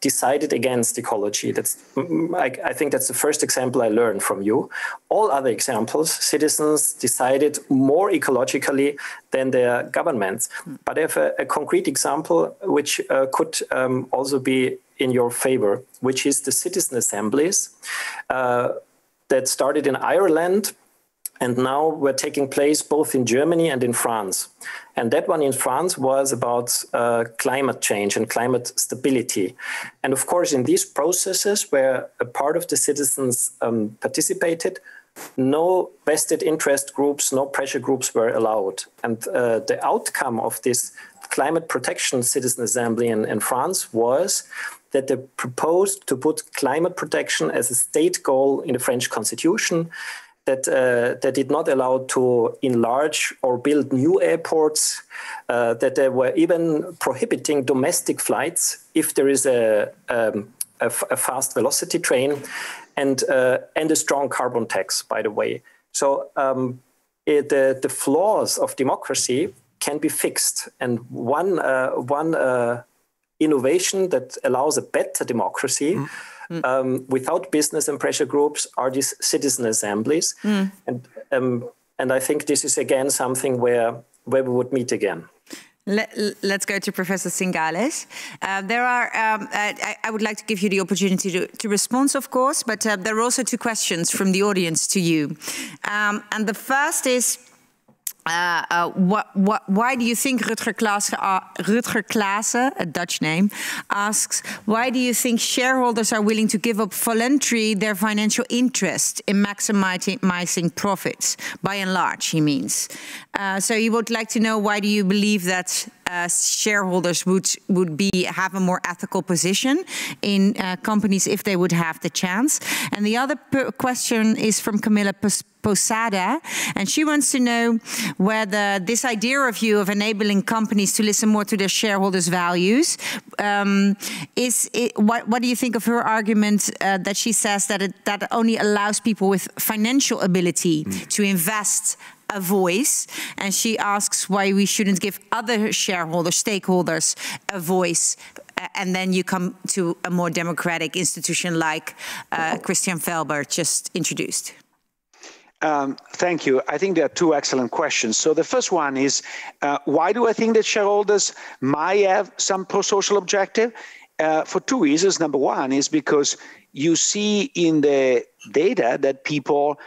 decided against ecology. I think that's the first example I learned from you. All other examples, citizens decided more ecologically than their governments. But I have a concrete example which could also be in your favor, which is the citizen assemblies that started in Ireland and now were taking place both in Germany and in France. And that one in France was about climate change and climate stability. And of course, in these processes where a part of the citizens participated, no vested interest groups, no pressure groups were allowed. And the outcome of this climate protection citizen assembly in France was that they proposed to put climate protection as a state goal in the French constitution, that did not allow to enlarge or build new airports, that they were even prohibiting domestic flights if there is a fast velocity train, and a strong carbon tax, by the way. So the flaws of democracy can be fixed, and one innovation that allows a better democracy without business and pressure groups are these citizen assemblies. And I think this is again something where we would meet again. Let's go to Professor Zingales. I would like to give you the opportunity to respond, of course, but there are also two questions from the audience to you. And the first is, why do you think Rutger Klaassen, a Dutch name, asks, why do you think shareholders are willing to give up voluntarily their financial interest in maximizing profits? By and large, he means. So you would like to know, why do you believe that shareholders would have a more ethical position in companies if they would have the chance. And the other question is from Camilla Posada, and she wants to know whether this idea of you of enabling companies to listen more to their shareholders' values what do you think of her argument that she says that only allows people with financial ability to invest a voice, and she asks why we shouldn't give other stakeholders a voice, and then you come to a more democratic institution like Christian Felber just introduced. Thank you. I think there are two excellent questions. So the first one is, why do I think that shareholders might have some pro-social objective? For two reasons. Number one is because you see in the data that people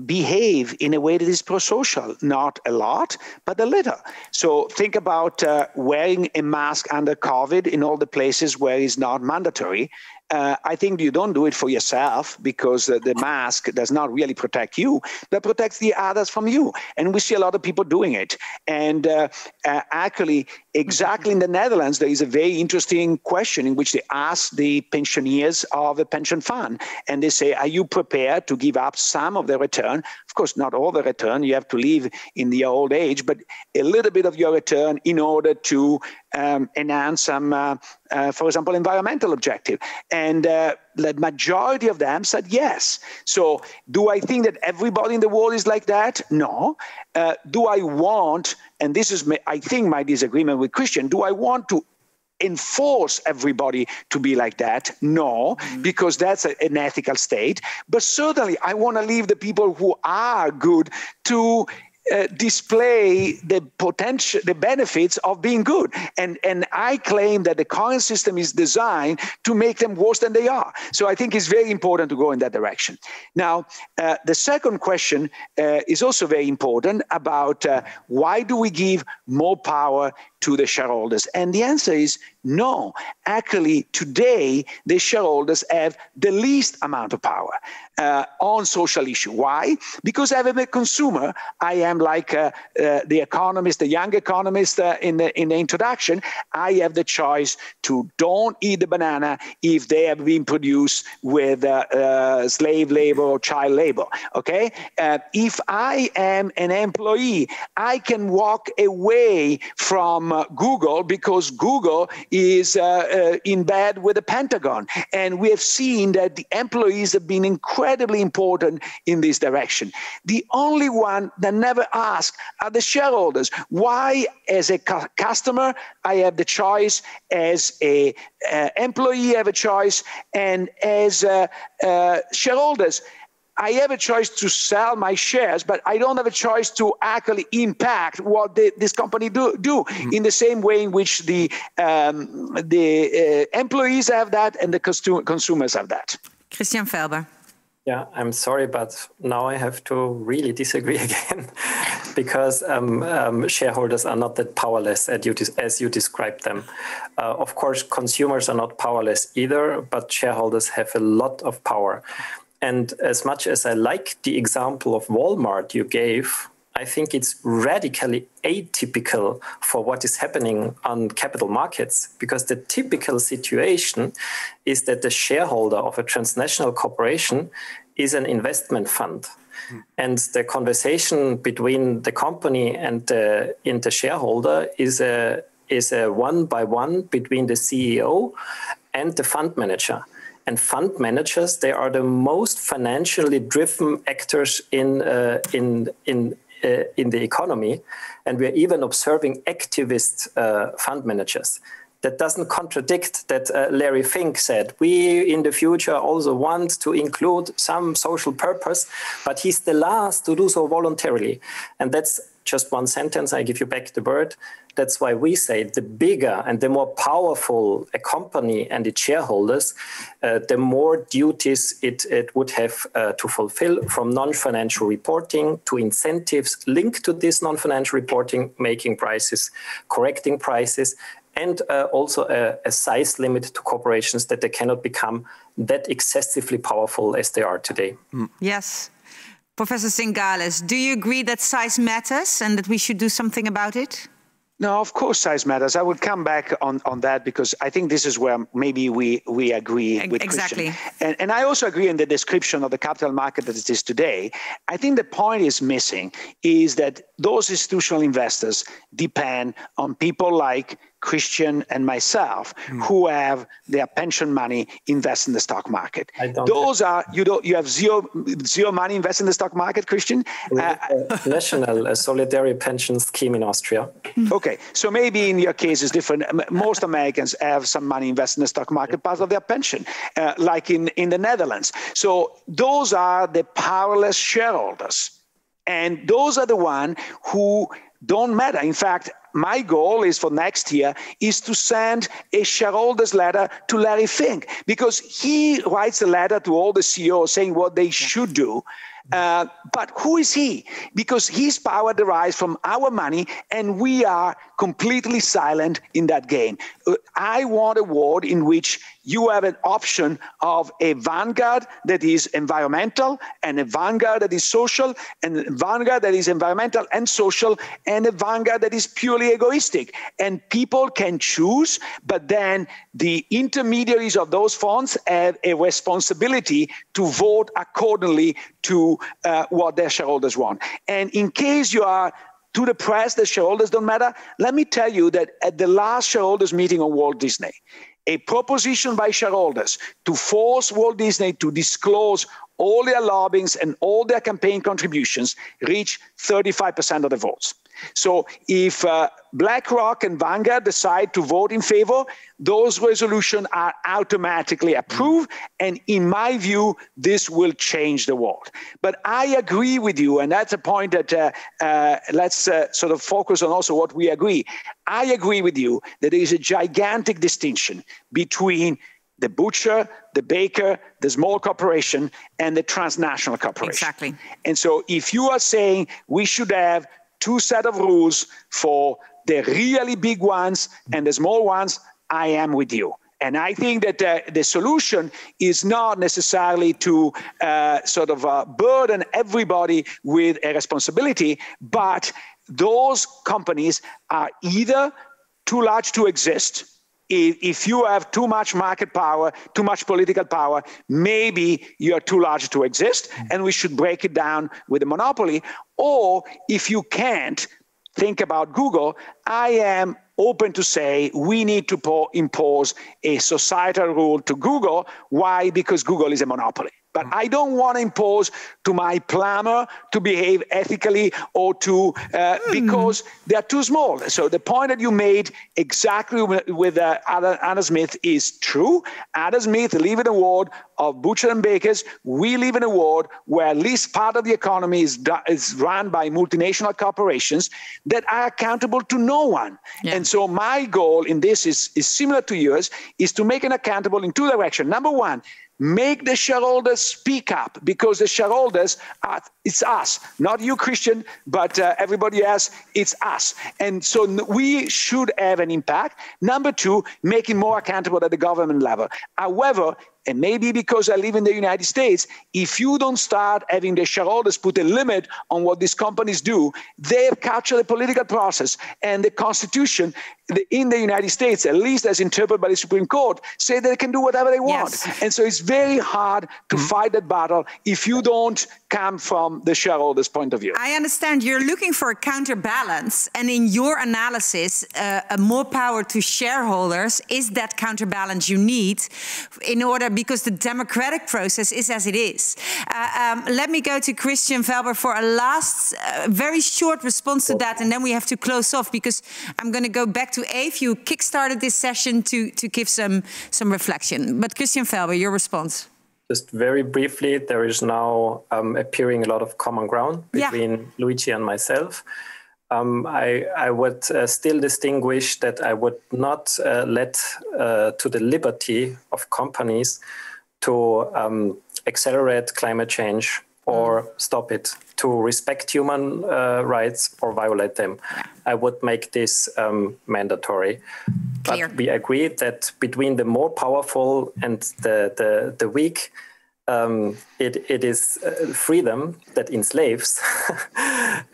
behave in a way that is pro-social, not a lot, but a little. So think about wearing a mask under COVID in all the places where it's not mandatory. I think you don't do it for yourself because the mask does not really protect you, but protects the others from you. And we see a lot of people doing it. And actually, exactly in the Netherlands, there is a very interesting question in which they ask the pensioners of a pension fund. And they say, are you prepared to give up some of the return? Of course, not all the return. You have to live in the old age, but a little bit of your return in order to enhance some, for example, environmental objective. And the majority of them said yes. So do I think that everybody in the world is like that? No. Do I want, and this is, I think, my disagreement with Christian, do I want to enforce everybody to be like that? No, because that's an ethical state. But certainly I want to leave the people who are good to display the potential, the benefits of being good. And I claim that the current system is designed to make them worse than they are. So I think it's very important to go in that direction. Now, the second question is also very important about why do we give more power to the shareholders? And the answer is no. Actually, today, the shareholders have the least amount of power on social issue. Why? Because as a consumer, I am like the economist, the young economist in the introduction. I have the choice to don't eat the banana if they have been produced with slave labor or child labor. Okay? If I am an employee, I can walk away from Google because Google is in bed with the Pentagon. And we have seen that the employees have been incredibly important in this direction. The only one that never ask are the shareholders. Why, as a customer, I have the choice, as a employee, I have a choice, and as shareholders, I have a choice to sell my shares, but I don't have a choice to actually impact what this company do in the same way in which the employees have that and the consumers have that. Christian Felber. Yeah, I'm sorry, but now I have to really disagree again, because shareholders are not that powerless as you described them. Of course, consumers are not powerless either, but shareholders have a lot of power. And as much as I like the example of Walmart you gave, I think it's radically atypical for what is happening on capital markets, because the typical situation is that the shareholder of a transnational corporation is an investment fund. And the conversation between the company and the shareholder is a one-by-one between the CEO and the fund manager. And fund managers, they are the most financially driven actors in the economy. And we're even observing activist fund managers. That doesn't contradict that Larry Fink said, we in the future also want to include some social purpose, but he's the last to do so voluntarily. And that's just one sentence, I give you back the word. That's why we say the bigger and the more powerful a company and its shareholders, the more duties it would have to fulfill, from non-financial reporting to incentives linked to this non-financial reporting, making prices, correcting prices, and also a size limit to corporations that they cannot become that excessively powerful as they are today. Yes. Professor Zingales, do you agree that size matters and that we should do something about it? No, of course, size matters. I would come back on that because I think this is where maybe we agree with exactly. Christian. And I also agree in the description of the capital market that it is today. I think the point is missing is that those institutional investors depend on people like Christian and myself who have their pension money invest in the stock market. Those are, you have zero money invest in the stock market, Christian? National Solidarity Pension Scheme in Austria. Okay, so maybe in your case it's different. Most Americans have some money invested in the stock market, part of their pension, like in the Netherlands. So those are the powerless shareholders. And those are the ones who don't matter. In fact, my goal is for next year is to send a shareholders letter to Larry Fink, because he writes a letter to all the CEOs saying what they should do. But who is he? Because his power derives from our money, and we are completely silent in that game. I want a world in which you have an option of a vanguard that is environmental, and a vanguard that is social, and a vanguard that is environmental and social, and a vanguard that is purely egoistic. And people can choose, but then the intermediaries of those funds have a responsibility to vote accordingly to what their shareholders want. And in case you are too depressed that shareholders don't matter, let me tell you that at the last shareholders meeting on Walt Disney, a proposition by shareholders to force Walt Disney to disclose all their lobbyings and all their campaign contributions reached 35% of the votes. So if BlackRock and Vanguard decide to vote in favor, those resolutions are automatically approved. And in my view, this will change the world. But I agree with you, and that's a point that let's sort of focus on also what we agree. I agree with you that there is a gigantic distinction between the butcher, the baker, the small corporation, and the transnational corporation. Exactly. And so if you are saying we should have two sets of rules for the really big ones and the small ones, I am with you. And I think that the solution is not necessarily to burden everybody with a responsibility, but those companies are either too large to exist. If you have too much market power, too much political power, maybe you're too large to exist, and we should break it down with a monopoly. Or if you can't, think about Google. I am open to say we need to impose a societal rule to Google. Why? Because Google is a monopoly. But I don't want to impose to my plumber to behave ethically or to because they're too small. So the point that you made exactly with Adam Smith is true. Adam Smith lives in a world of butchers and bakers. We live in a world where at least part of the economy is run by multinational corporations that are accountable to no one. Yeah. And so my goal in this is similar to yours, is to make it accountable in two directions. Number one, make the shareholders speak up, because the shareholders it's us, not you, Christian, but everybody else, it's us. And so we should have an impact. Number two, making more accountable at the government level. However, and maybe because I live in the United States, if you don't start having the shareholders put a limit on what these companies do, they have captured the political process. And the Constitution in the United States, at least as interpreted by the Supreme Court, say that they can do whatever they want. Yes. And so it's very hard to fight that battle if you don't come from the shareholders' point of view. I understand you're looking for a counterbalance. And in your analysis, more power to shareholders is that counterbalance you need in order, because the democratic process is as it is. Let me go to Christian Felber for a last, very short response to that, and then we have to close off, because I'm going to go back to Eve. You kickstarted this session to give some reflection. But Christian Felber, your response. Just very briefly, there is now appearing a lot of common ground between Luigi and myself. I would still distinguish that I would not let to the liberty of companies to accelerate climate change or stop it, to respect human rights or violate them. I would make this mandatory. Clear. But we agree that between the more powerful and the weak, it is freedom that enslaves,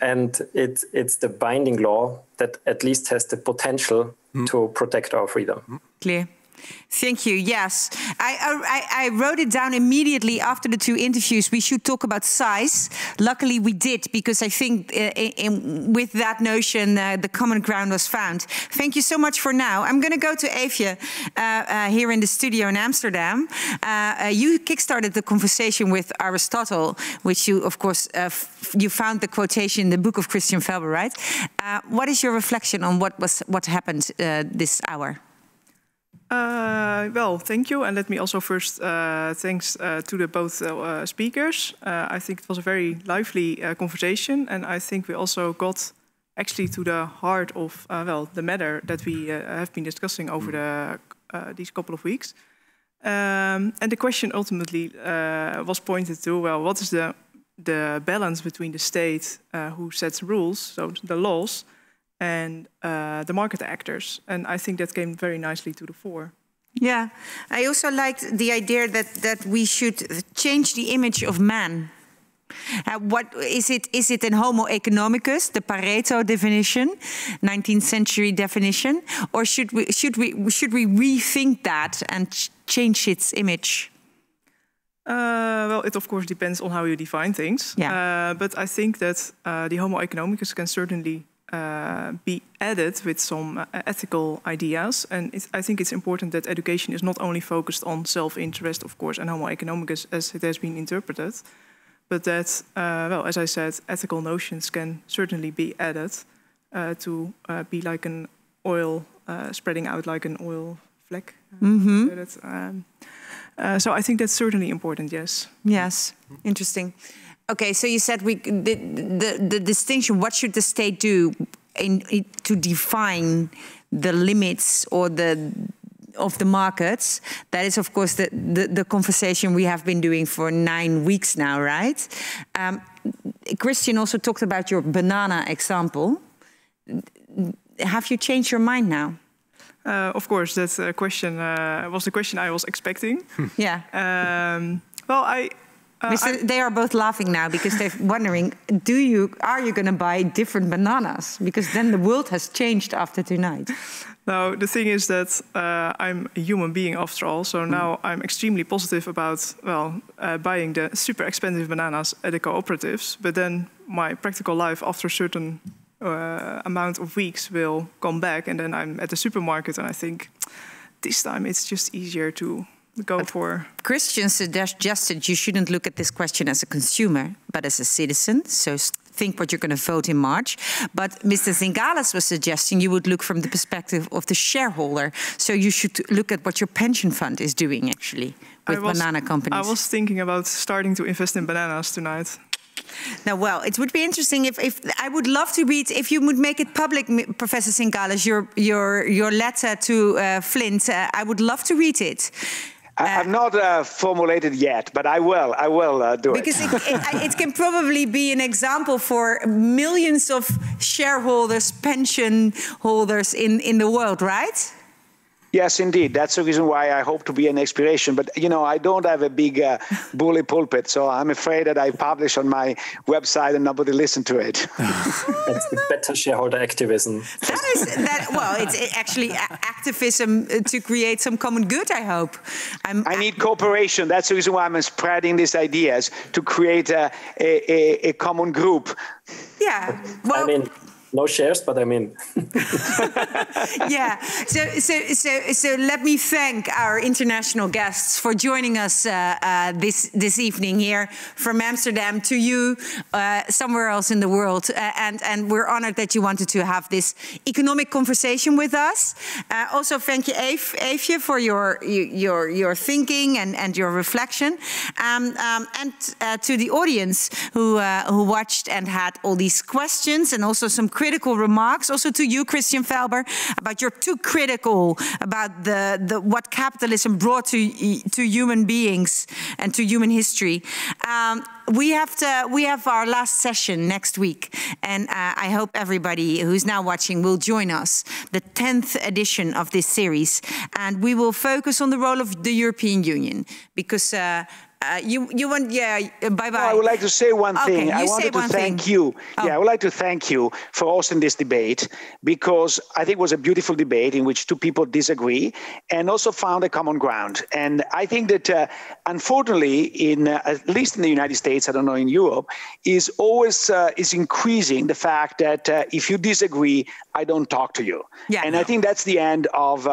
and it's the binding law that at least has the potential to protect our freedom. Clear. Thank you. Yes, I wrote it down immediately after the 2 interviews. We should talk about size. Luckily, we did, because I think with that notion, the common ground was found. Thank you so much for now. I'm going to go to Eefje here in the studio in Amsterdam. You kickstarted the conversation with Aristotle, which you, of course, you found the quotation in the book of Christian Felber, right? What is your reflection on what happened this hour? Well, thank you. And let me also first thanks to the both speakers. I think it was a very lively conversation. And I think we also got actually to the heart of, well, the matter that we have been discussing over these couple of weeks. And the question ultimately was pointed to, well, what is the balance between the state who sets rules, so the laws, and the market actors. And I think that came very nicely to the fore. Yeah, I also liked the idea that we should change the image of man. What is it? Is it in Homo economicus, the Pareto definition, 19th century definition, or should we rethink that and change its image? Well, it of course depends on how you define things. Yeah. But I think that the Homo economicus can certainly be added with some ethical ideas. And I think it's important that education is not only focused on self-interest, of course, and Homo economicus as it has been interpreted, but that, well, as I said, ethical notions can certainly be added to be like an oil, spreading out like an oil fleck. So I think that's certainly important, yes. Yes, interesting. Okay, so you said the distinction, what should the state do to define the limits or of the markets? That is, of course, the conversation we have been doing for 9 weeks now, right? Christian also talked about your banana example. Have you changed your mind now? Of course, that question was the question I was expecting. Yeah. Well, they are both laughing now because they're wondering, are you going to buy different bananas? Because then the world has changed after tonight. No, the thing is that I'm a human being after all. So now I'm extremely positive about, well, buying the super expensive bananas at the cooperatives. But then my practical life after a certain amount of weeks will come back. And then I'm at the supermarket and I think this time it's just easier to go for. Christian suggested you shouldn't look at this question as a consumer, but as a citizen. So think what you're going to vote in March. But Mr. Zingales was suggesting you would look from the perspective of the shareholder. So you should look at what your pension fund is doing, actually, with banana companies. I was thinking about starting to invest in bananas tonight. Now, well, it would be interesting if I would love to read, if you would make it public, Professor Zingales, your letter to Flint. I would love to read it. I've not formulated yet, but I will do it. Because it can probably be an example for millions of shareholders, pension holders in the world, right? Yes, indeed. That's the reason why I hope to be an inspiration. But, you know, I don't have a big bully pulpit, so I'm afraid that I publish on my website and nobody listens to it. That's the better shareholder activism. Well, it's actually activism to create some common good, I hope. I need cooperation. That's the reason why I'm spreading these ideas, to create a common group. Yeah. Well, I mean, no shares, but I mean. Yeah. So let me thank our international guests for joining us this evening here from Amsterdam to you somewhere else in the world. And we're honored that you wanted to have this economic conversation with us. Also, thank you, Eefje, for your thinking and your reflection. And to the audience who watched and had all these questions and also some critical remarks. Also to you, Christian Felber, about you're too critical about what capitalism brought to human beings and to human history. we have our last session next week, and I hope everybody who's now watching will join us. The 10th edition of this series, and we will focus on the role of the European Union because. You want, bye-bye. No, I would like to say one thing. Okay, I wanted to thank you. Oh. Yeah, I would like to thank you for hosting this debate because I think it was a beautiful debate in which two people disagree and also found a common ground. And I think that, unfortunately, at least in the United States, I don't know in Europe, is always is increasing the fact that if you disagree, I don't talk to you. Yeah, and I think that's the end of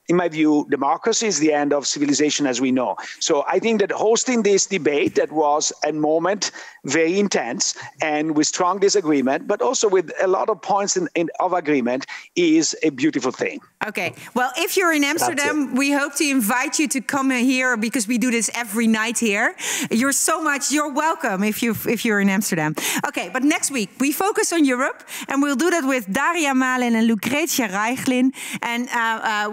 in my view, democracy is the end of civilization as we know. So I think that hosting this debate that was a moment very intense and with strong disagreement, but also with a lot of points of agreement is a beautiful thing. Okay. Well, if you're in Amsterdam, we hope to invite you to come here because we do this every night here. You're welcome if you're in Amsterdam. Okay, but next week we focus on Europe and we'll do that with Daria Malin and Lucretia Reiglin. And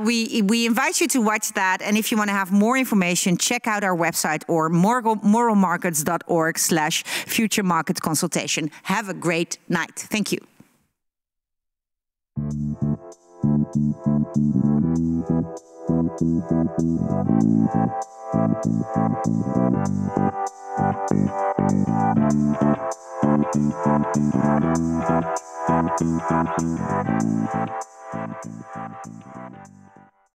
we invite you to watch that. And if you want to have more information, check out our website or moralmarkets.org/future market consultation. Have a great night. Thank you.